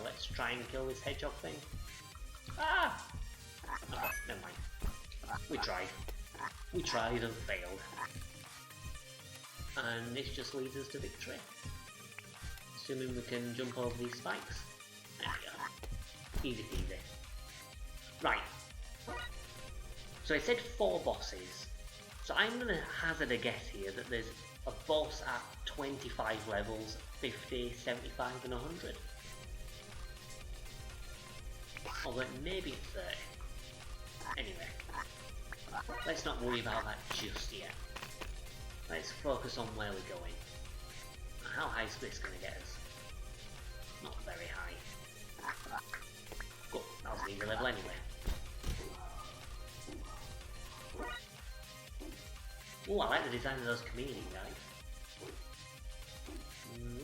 Let's try and kill this hedgehog thing. Ah! Okay, never mind. We tried. We tried and failed. And this just leads us to victory. Assuming we can jump over these spikes. There we go. Easy peasy. Right. So I said 4 bosses. So I'm going to hazard a guess here that there's a boss at 25 levels, 50, 75 and 100. Although maybe 30. Anyway, let's not worry about that just yet. Let's focus on where we're going. How high is this going to get us? Not very high. Cool, that was an easy level anyway. Oh, I like the design of those chameleon guys.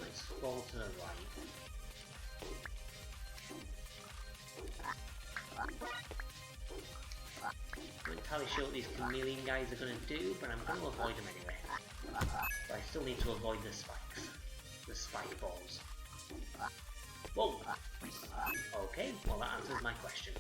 Let's fall to the right. I'm not entirely sure what these chameleon guys are going to do, but I'm going to avoid them anyway. But I still need to avoid the spikes. The spike balls. Whoa! Okay, well that answers my question.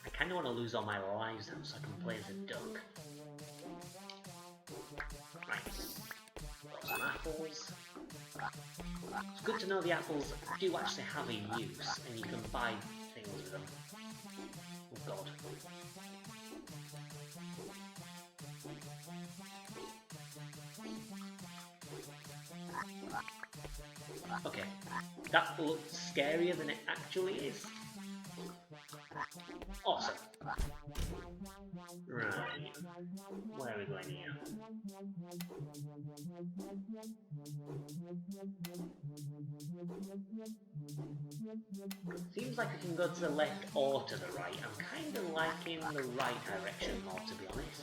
I kinda want to lose all my lives now so I can play as a duck. Right. Got some apples. It's good to know the apples do actually have a use and you can buy things with them. Oh god. Okay, that looks scarier than it actually is. Awesome. Right, where are we going here? Seems like I can go to the left or to the right. I'm kind of liking the right direction more, to be honest.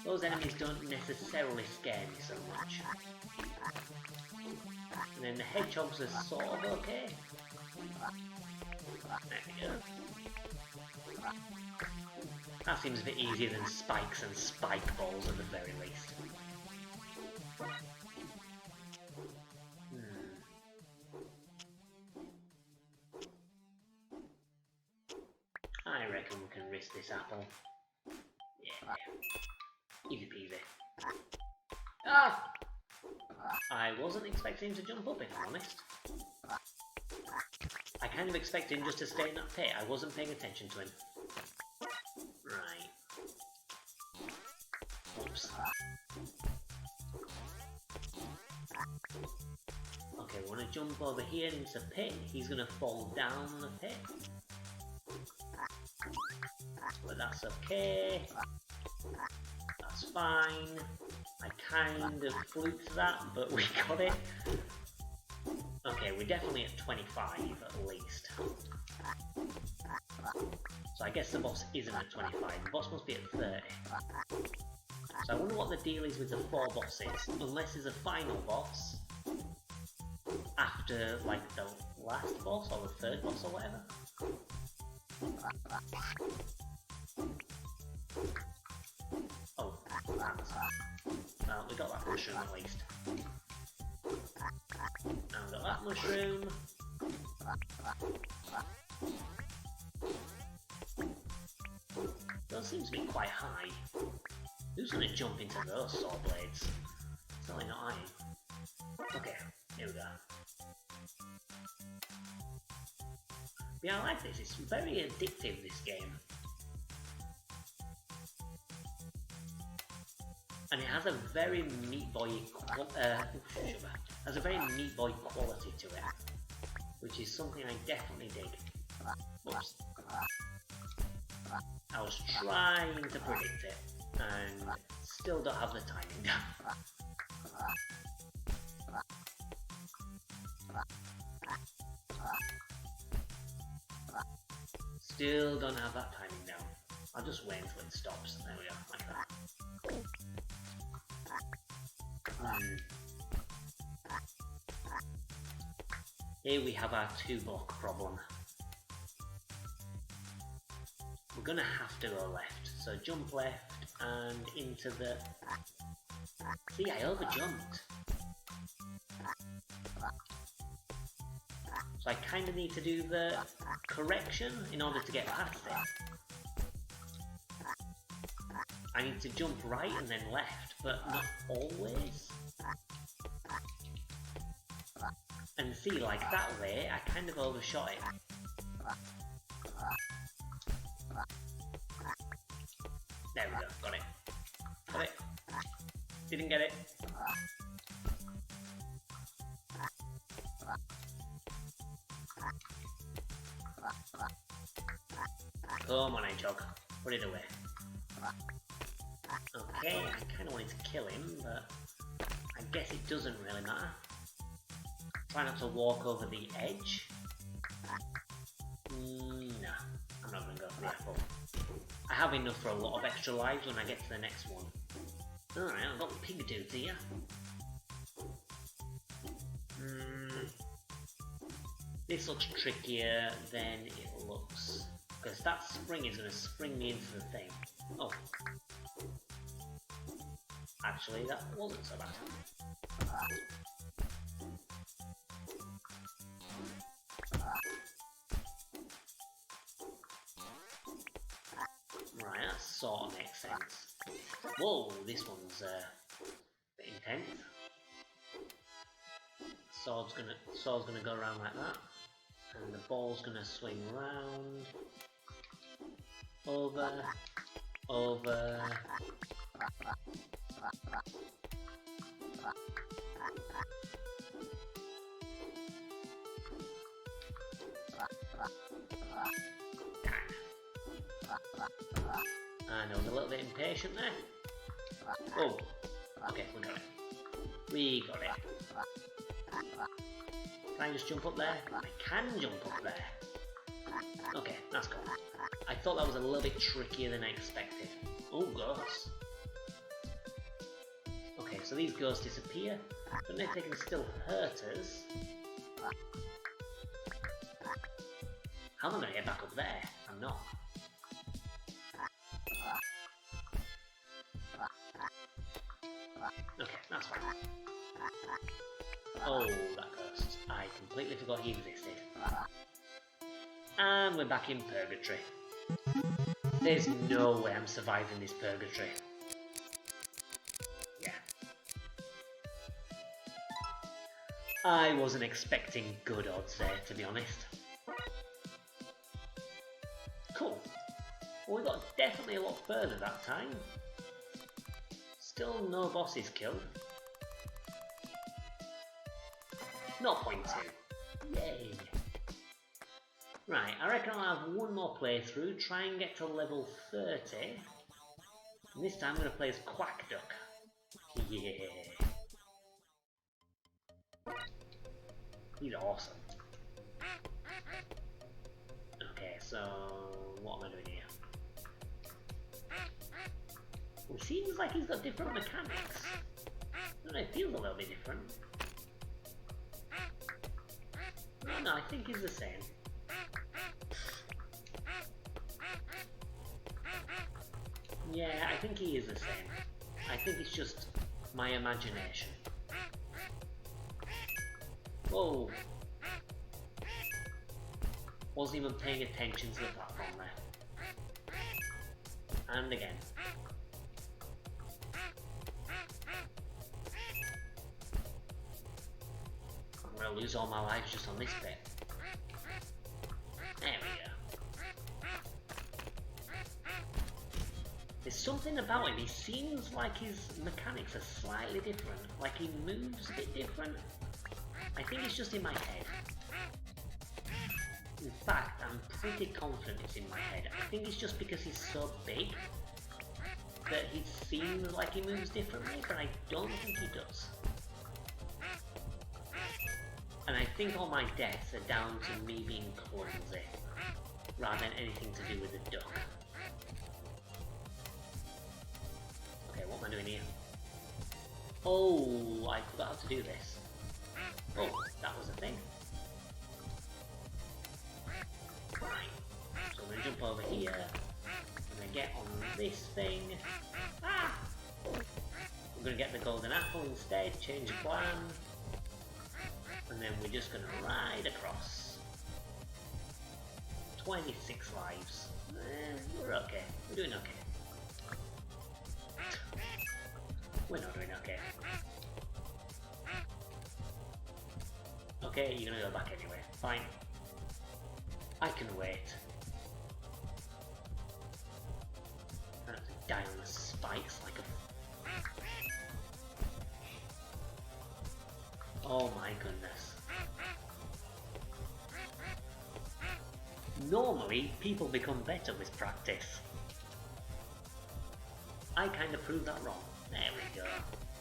Those enemies don't necessarily scare me so much. And then the hedgehogs are sort of okay. There we go. That seems a bit easier than spikes and spike balls at the very least. I reckon we can risk this apple. Yeah. Easy peasy. Ah! I wasn't expecting him to jump up, if I'm honest. I kind of expected him just to stay in that pit. I wasn't paying attention to him. Right. Oops. Okay, we want to jump over here into the pit. He's going to fall down the pit. But that's okay. That's fine. I kind of fluked that, but we got it. Okay, we're definitely at 25 at least. So I guess the boss isn't at 25, the boss must be at 30. So I wonder what the deal is with the 4 bosses, unless there's a final boss after, like, the last boss or the 3rd boss or whatever. Oh, that's... well, we got that mushroom at least. And we got that mushroom. Those seem to be quite high. Who's going to jump into those saw blades? Certainly not I. Okay, here we go. Yeah, I like this. It's very addictive, this game. has a very Meat Boy quality to it, which is something I definitely dig. Oops. I was trying to predict it, and still don't have the timing down. Still don't have that timing down. I'll just wait until it stops. There we go, like that. Here we have our 2-block problem. We're gonna have to go left, so jump left and into the... See, I overjumped. So I kind of need to do the correction in order to get past it. I need to jump right and then left, but not always. And see, like that way, I kind of overshot it. There we go, got it. Got it. Didn't get it. Come on, Hedgehog. Put it away. Okay, I kind of wanted to kill him, but I guess it doesn't really matter. Try not to walk over the edge. No, I'm not going to go for the apple. I have enough for a lot of extra lives when I get to the next one. Alright, I've got pig dudes here. This looks trickier than it looks, because that spring is going to spring me into the thing. Oh. Actually, that wasn't so bad. Right, that sort of makes sense. Whoa, this one's a bit intense. Sword's gonna go around like that, and the ball's gonna swing round, over, over. And I was a little bit impatient there. Oh, okay, we got it. We got it. Can I just jump up there? I can jump up there. Okay, that's cool. I thought that was a little bit trickier than I expected. Oh, ghosts. Okay, so these ghosts disappear. Don't know if they can still hurt us. How am I going to get back up there? I'm not. Okay, that's fine. Oh, that ghost. I completely forgot he existed. And we're back in purgatory. There's no way I'm surviving this purgatory. Yeah. I wasn't expecting good odds there, to be honest. Cool. Well, we got definitely a lot further that time. Still no bosses killed. 0.2. Yay. Right, I reckon I'll have one more playthrough, try and get to level 30. And this time I'm going to play as Quack Duck. Yeah. He's awesome. Okay, so what am I doing here? Well, it seems like he's got different mechanics. I don't know, it feels a little bit different. No, I think he's the same. Yeah, I think he is the same. I think it's just my imagination. Whoa! Wasn't even paying attention to the platform there. And again. I'm gonna lose all my lives just on this bit. There we go. There's something about him, he seems like his mechanics are slightly different, like he moves a bit different. I think it's just in my head. In fact, I'm pretty confident it's in my head. I think it's just because he's so big that he seems like he moves differently, but I don't think he does. And I think all my deaths are down to me being clumsy, rather than anything to do with the duck. Okay, what am I doing here? Oh, I forgot how to do this. Oh, that was a thing. Right, so I'm going to jump over here, I'm going to get on this thing. Ah! We're going to get the golden apple instead, change the plan. And then we're just going to ride across. 26 lives. We're okay. We're doing okay. We're not doing okay. Okay, you're going to go back anyway. Fine. I can wait. I have to die on the spikes like a... Oh my goodness. Normally, people become better with practice. I kind of proved that wrong. There we go.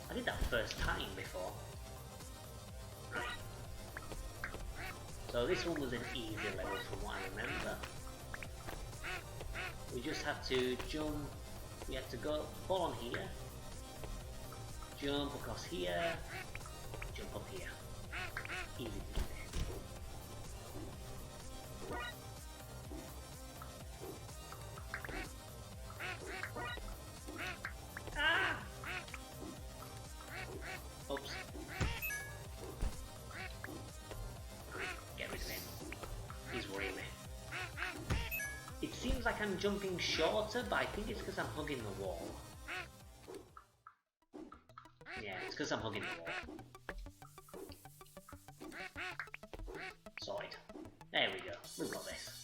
I did that first time before. Right. So this one was an easy level from what I remember. We just have to jump, we have to go, fall on here, jump across here, jump up here. Easy peasy. Ah! Oops. Get rid of him. He's worrying me. It seems like I'm jumping shorter, but I think it's because I'm hugging the wall. Yeah, it's because I'm hugging the wall. Sorted. There we go. We've got this.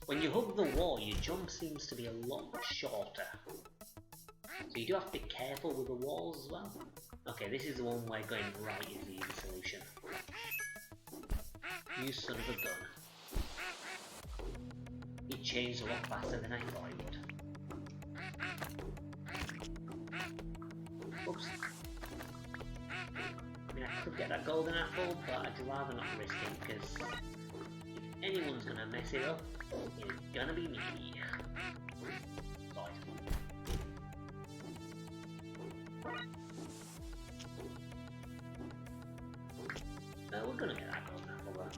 When you hug the wall, your jump seems to be a lot shorter. So you do have to be careful with the walls as well. Okay, this is the one where going right is the easy solution. You son of a gun. He changed a lot faster than I thought he would. Oops. I mean, I could get that golden apple, but I'd rather not risk it, because if anyone's gonna mess it up, it's gonna be me. Sorry. We're gonna get that golden apple though.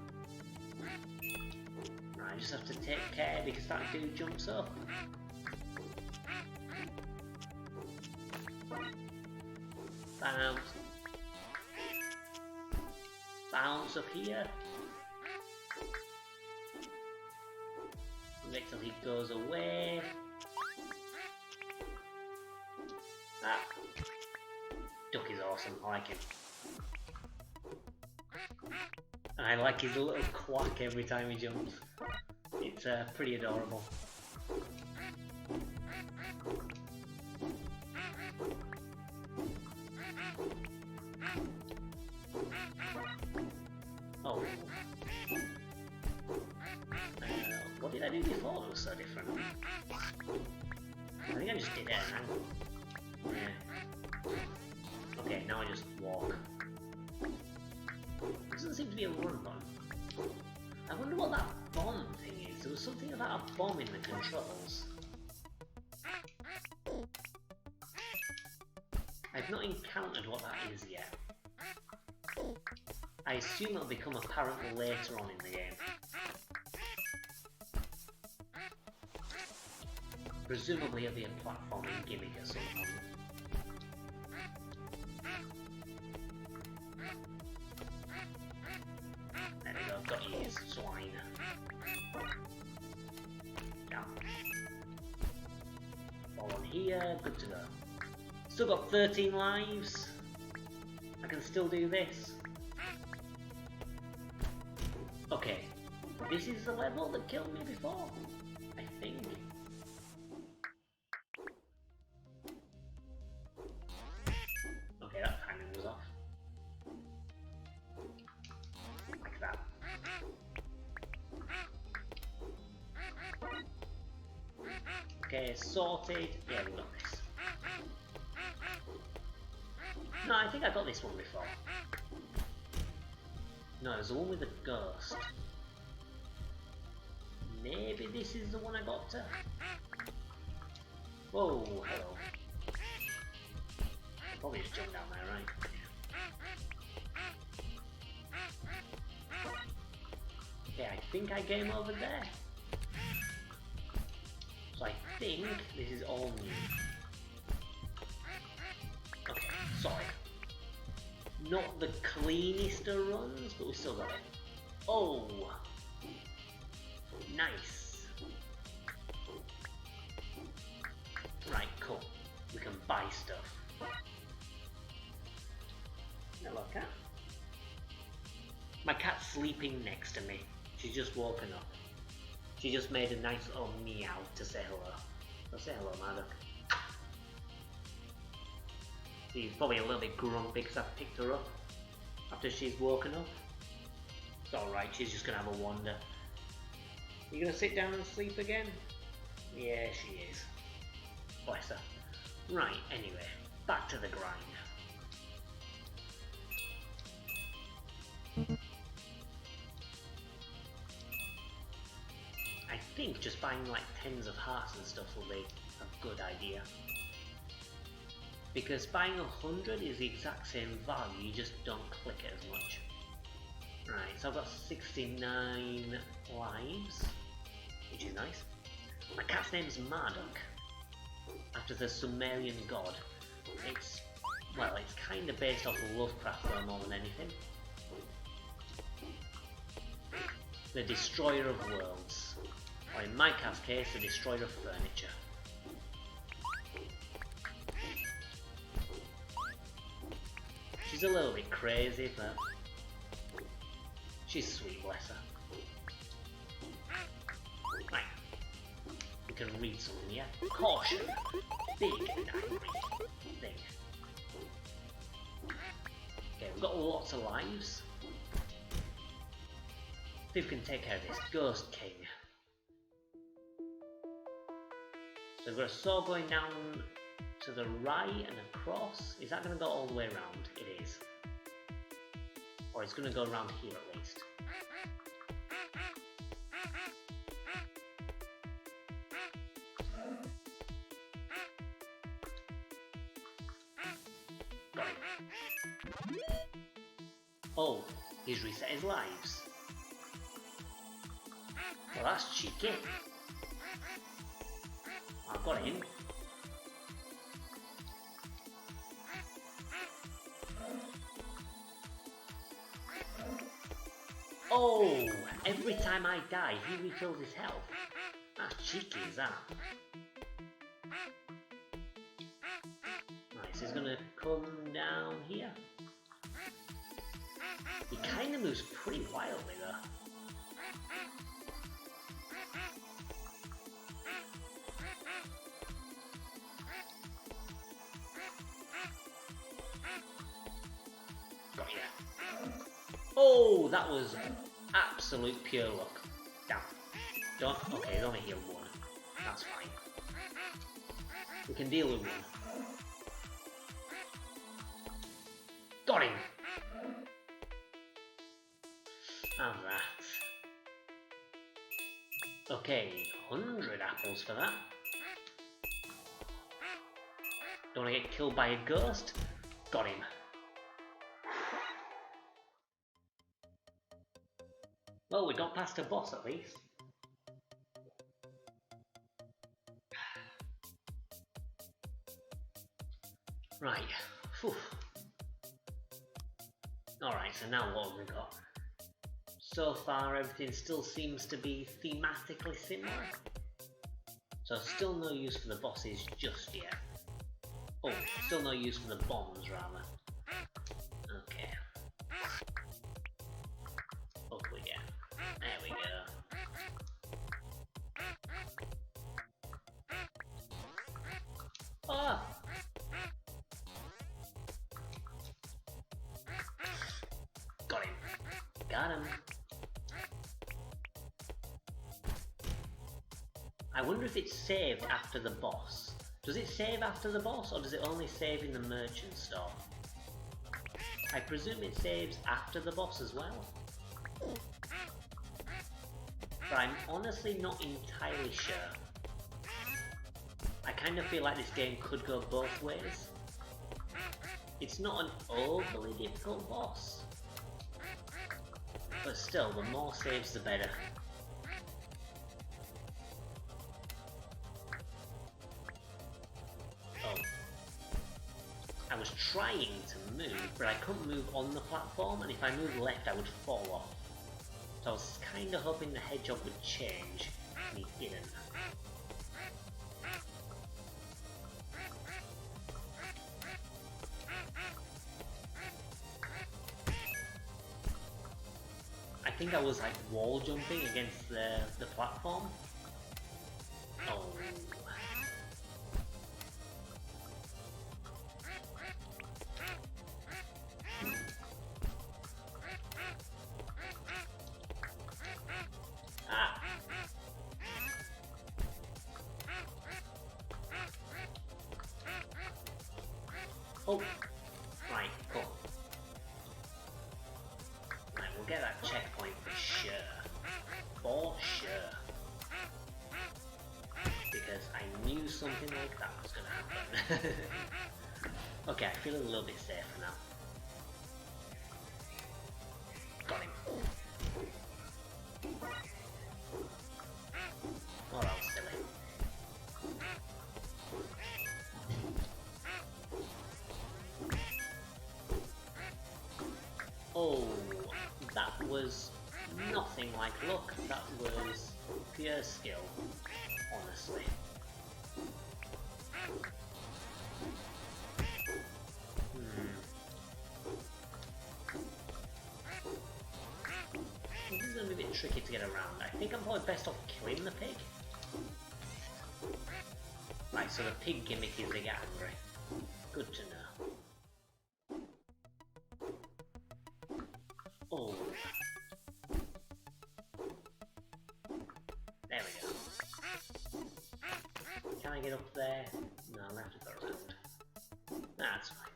Right, I just have to take care because that dude jumps up. Bounce. Bounce up here. Wait till he goes away. Ah. Duck is awesome, I like him. I like his little quack every time he jumps. It's pretty adorable. Oh. What did I do before that was so different? I think I just did it at an angle. Yeah. Okay, now I just walk. Doesn't seem to be a run button. I wonder what that bomb thing is. There was something about a bomb in the controls. I've not encountered what that is yet. I assume it'll become apparent later on in the game. Presumably it'll be a platforming gimmick at some point. There we go, got you, swine. Down. Fall on here, good to go. Still got 13 lives. I can still do this. Okay, this is the level that killed me before, I think. Okay, sorted. Yeah, we got this. No, I think I got this one before. No, there's the one with the ghost. Maybe this is the one I got to. Whoa, hello. I'll probably just jump down there, right? Okay, I think I game over there. So I think this is all new. Okay, sorry. Not the cleanest of runs, but we still got it. Oh! Nice. Right, cool. We can buy stuff. Hello, cat. My cat's sleeping next to me. She's just woken up. She just made a nice little meow to say hello. So say hello, Maddox. She's probably a little bit grumpy because I've picked her up after she's woken up. It's alright, she's just gonna have a wander. You gonna sit down and sleep again? Yeah, she is. Bless her. Right, anyway, back to the grind. I think just buying like tens of hearts and stuff will be a good idea. Because buying 100 is the exact same value, you just don't click it as much. Right, so I've got 69 lives, which is nice. My cat's name's Marduk, after the Sumerian god. It's, well, it's kind of based off of Lovecraft though, more than anything. The Destroyer of Worlds, or in my cat's case, the Destroyer of Furniture. She's a little bit crazy, but she's sweet, bless her. Right, we can read something here. Caution! Big dynamite thing. Okay, we've got lots of lives. See if we can take care of this Ghost King. So we've got a saw going down to the right and across. Is that going to go all the way around? It is. Or it's going to go around here at least. Got him. Oh, he's reset his lives. Well, that's cheeky. I've got him. Oh, every time I die, he refills his health. That's cheeky, is that? Right, so he's gonna come down here. He kind of moves pretty wildly though. Got ya. Oh, that was absolute pure luck. Damn. Don't. Okay, he's only healed one. That's fine. We can deal with one. Got him. And that. Okay, 100 apples for that. Don't want to get killed by a ghost. Got him. Well, we got past a boss at least. Right. Whew. Alright, so now what have we got? So far everything still seems to be thematically similar. So still no use for the bosses just yet. Oh, still no use for the bombs rather. Okay. Up we get. There we go. Oh! Got him. Got him. I wonder if it's saved after the boss. Does it save after the boss, or does it only save in the merchant store? I presume it saves after the boss as well. But I'm honestly not entirely sure. I kind of feel like this game could go both ways. It's not an overly difficult boss, but still, the more saves the better. Oh. I was trying to move, but I couldn't move on the platform, and if I moved left I would fall off. So I was kinda hoping the hedgehog would change, and he didn't. I think I was like wall jumping against the platform. Oh. Ah. Oh. Right, cool. Right, we'll get that checkpoint for sure. For sure. Because I knew something like that was gonna happen. Okay, I feel a little bit safer now. Got him. Oh, that was silly. Oh, that was nothing like luck. That was pure skill, honestly. This is going to be a bit tricky to get around. I think I'm probably best off killing the pig. Right, so the pig gimmick is they get angry. Good to know. Oh. There we go. Can I get up there? No, I'm going to have to go around. That's fine.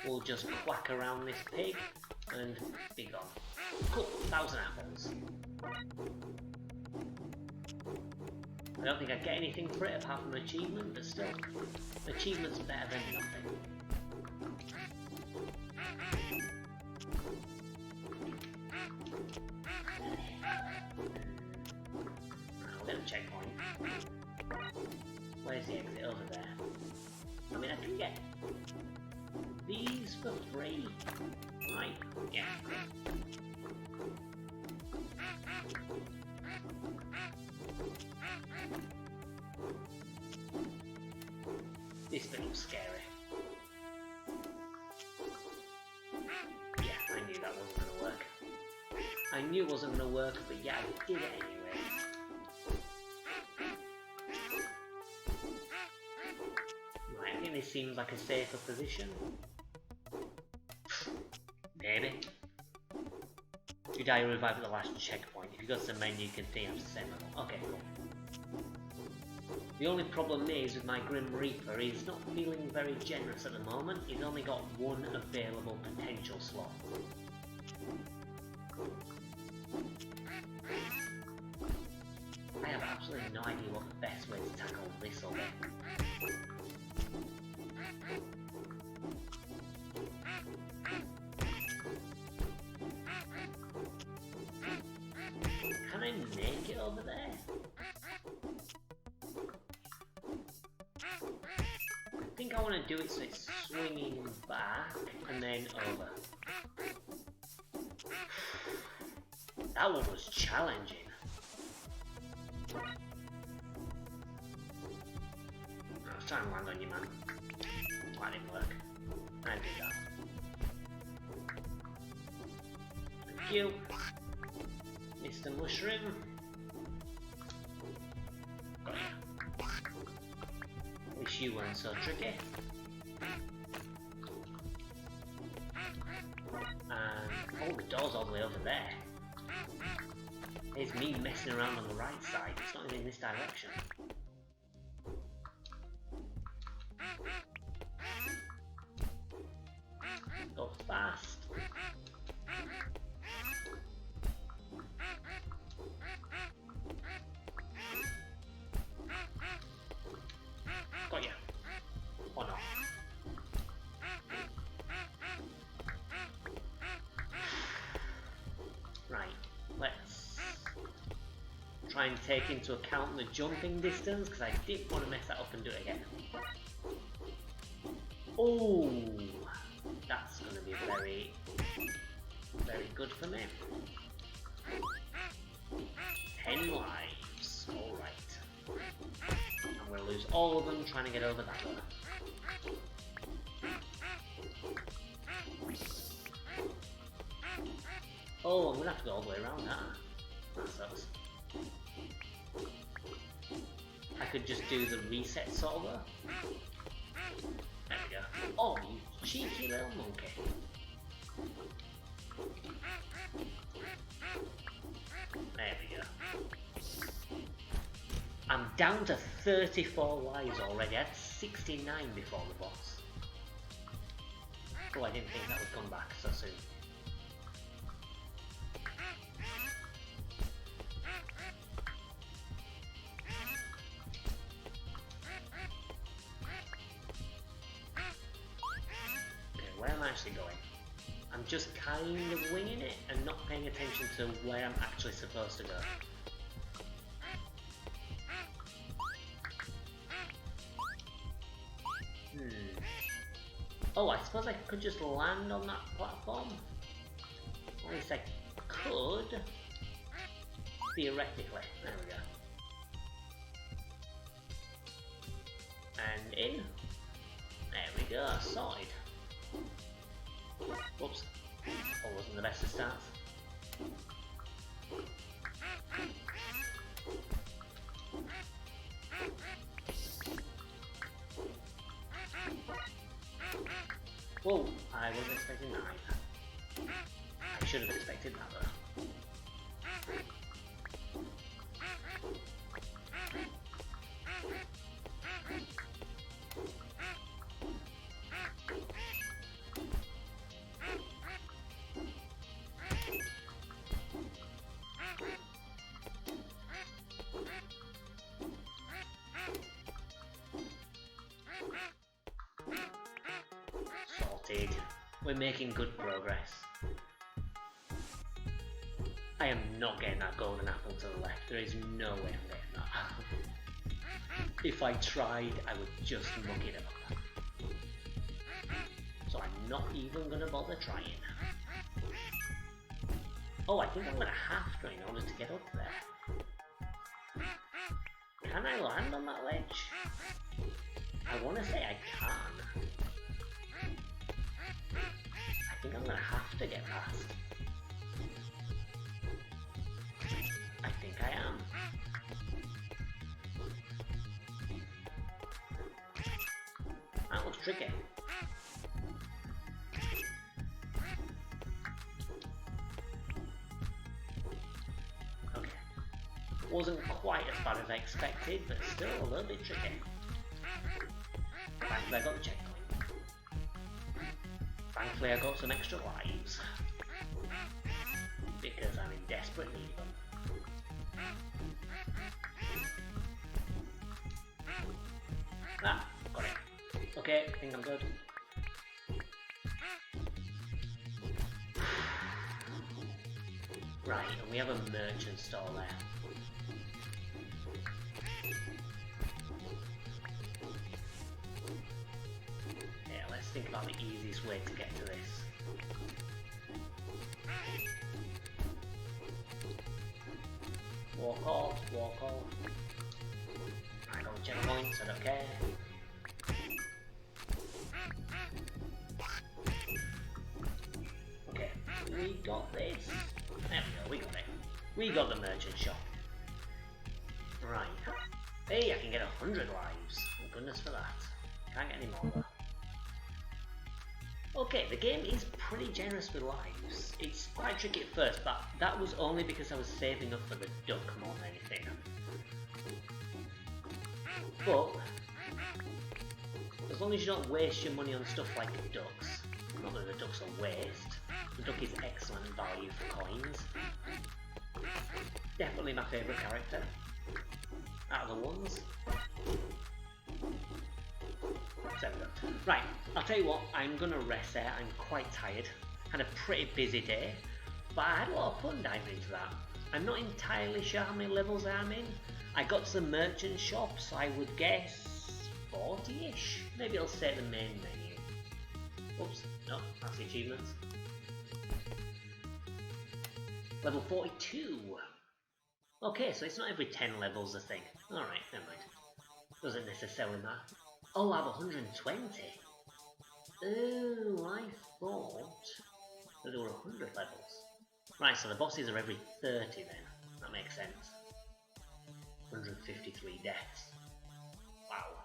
We'll just whack around this pig and be gone. Cool, 1,000 apples. I don't think I'd get anything for it apart from an achievement, but still, achievement's better than nothing. I'll get a checkpoint. Where's the exit? Over there. I mean, I can get these for free. Right, yeah. This bit looks scary. Yeah, I knew that wasn't gonna work. I knew it wasn't gonna work, but yeah, I did it anyway. Right, I think this seems like a safer position. Maybe. If you die, you revive at the last checkpoint. If you go to the menu, you can see after the same level. Okay, cool. The only problem is with my Grim Reaper, he's not feeling very generous at the moment. He's only got one available potential slot. I have absolutely no idea what the best way to tackle this will be. Can I make it over there? I think I want to do it so it's swinging back and then over. That one was challenging. I was trying to land on you, man. That didn't work. I did that. Thank you, Mr. Mushroom. Got you. Wish you weren't so tricky. And oh, the door's all the way over there. It's me messing around on the right side, it's not even in this direction. Go fast. Got ya. Or not. Right, let's try and take into account the jumping distance, because I didn't want to mess that up and do it again. Oh, that's going to be very, very good for me. 10 lives, alright. I'm going to lose all of them trying to get over that one. Oh, I'm going to have to go all the way around that. That sucks. I could just do the reset solver. There we go. Oh, you cheeky little monkey. There we go. I'm down to 34 lives already. I had 69 before the boss. Oh, I didn't think that would come back so soon. Where am I actually going? I'm just kind of winging it and not paying attention to where I'm actually supposed to go. Oh, I suppose I could just land on that platform? Or at least I could. Theoretically. There we go. And in. There we go, sorted. Whoops. That wasn't the best of starts. Whoa, I wasn't expecting that either. I should have expected that though. We're making good progress. I am not getting that golden apple to the left. There is no way I'm getting that. If I tried, I would just muck it up. So I'm not even going to bother trying. Oh, I think I'm going to have to in order to get up there. Can I land on that ledge? I want to say I can. I think I'm going to have to get past. I think I am. That was tricky. Okay. Wasn't quite as bad as I expected, but still a little bit tricky. Thankfully I got the checkpoint. Thankfully I got some extra lives. Because I'm in desperate need of them. Ah, got it. Okay, I think I'm good. Right, and we have a merchant store there. Yeah, let's think about the easiest way to get to this. Walk off, walk off. I got checkpoints, I don't care. Okay, we got this. There we go, we got it. We got the merchant shop. Right. Hey, I can get 100 lives. Thank goodness for that. Can't get any more though. Okay, the game is pretty generous with lives. It's quite tricky at first, but that was only because I was saving up for the duck more than anything. But as long as you don't waste your money on stuff like ducks, not that the ducks are waste, the duck is excellent value for coins. Definitely my favourite character out of the ones. There we go. Right, I'll tell you what, I'm gonna rest there. I'm quite tired. Had a pretty busy day, but I had a lot of fun diving into that. I'm not entirely sure how many levels I'm in. I got to the merchant shop, so I would guess 40-ish. Maybe it'll say the main menu. Oops, no, that's the achievements. Level 42. Okay, so it's not every 10 levels a thing. Alright, never mind. Doesn't necessarily matter. Oh, I have 120. Oh, I thought that there were 100 levels. Right, so the bosses are every 30 then. That makes sense. 153 deaths. Wow.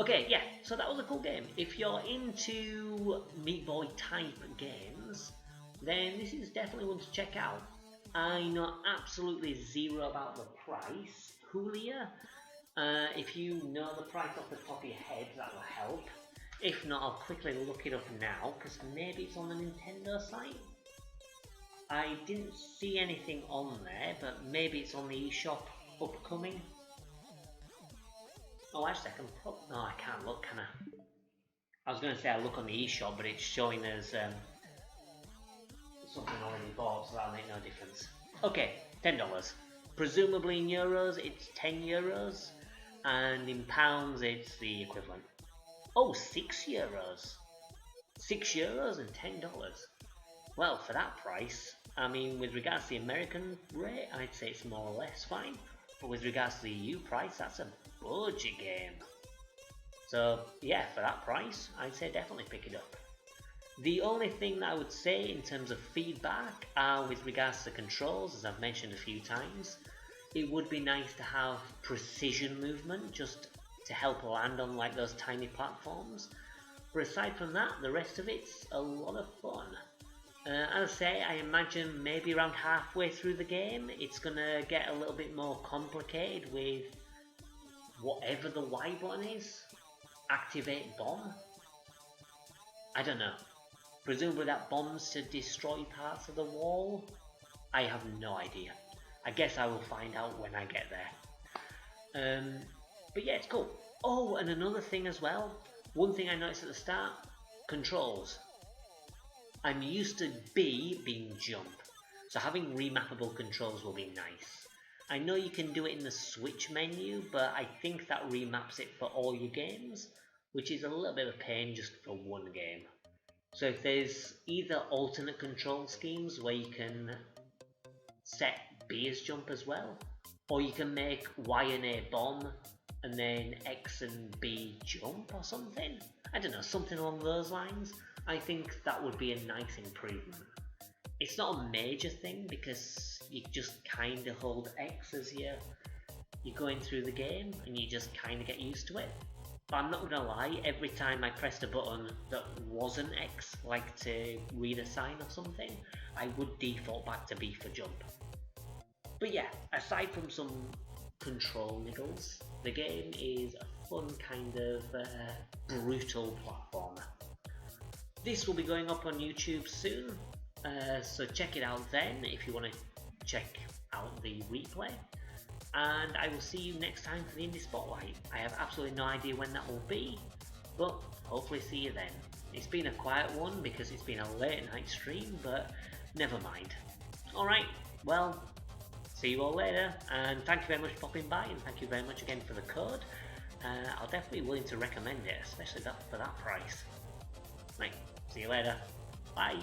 Okay, yeah, so that was a cool game. If you're into Meat Boy type games, then this is definitely one to check out. I know absolutely zero about the price. Julia, if you know the price off the top of your head, that will help. If not, I'll quickly look it up now, because maybe it's on the Nintendo site. I didn't see anything on there, but maybe it's on the eShop upcoming. Oh, actually, I can put... No, I can't look, can I? I was going to say I look on the eShop, but it's showing as something already bought, so that'll make no difference. Okay, $10. Presumably in euros, it's 10 euros, and in pounds, it's the equivalent. Oh, 6 euros. 6 euros and $10. Well, for that price, I mean, with regards to the American rate, I'd say it's more or less fine. But with regards to the EU price, that's a budget game. So, yeah, for that price, I'd say definitely pick it up. The only thing that I would say in terms of feedback with regards to controls, as I've mentioned a few times, it would be nice to have precision movement just to help land on like those tiny platforms. But aside from that, the rest of it's a lot of fun. As I say, I imagine maybe around halfway through the game, it's gonna get a little bit more complicated with whatever the Y button is. Activate bomb? I don't know. Presumably that bomb's to destroy parts of the wall? I have no idea. I guess I will find out when I get there. But yeah, it's cool. Oh, and another thing as well. One thing I noticed at the start, controls. I'm used to B being jump, so having remappable controls will be nice. I know you can do it in the Switch menu, but I think that remaps it for all your games, which is a little bit of a pain just for one game. So if there's either alternate control schemes where you can set B as jump as well, or you can make Y and A bomb, and then X and B jump or something. I don't know, something along those lines. I think that would be a nice improvement. It's not a major thing because you just kind of hold X as you're going through the game and you just kind of get used to it. But I'm not gonna lie, every time I pressed a button that wasn't X, like to read a sign or something, I would default back to B for jump. But yeah, aside from some control niggles, the game is a fun kind of brutal platformer. This will be going up on YouTube soon, so check it out then if you want to check out the replay. And I will see you next time for the Indie Spotlight. I have absolutely no idea when that will be, but hopefully see you then. It's been a quiet one because it's been a late night stream, but never mind. Alright, well, see you all later, and thank you very much for popping by, and thank you very much again for the code. I'll definitely be willing to recommend it, especially for that price. Right, see you later. Bye!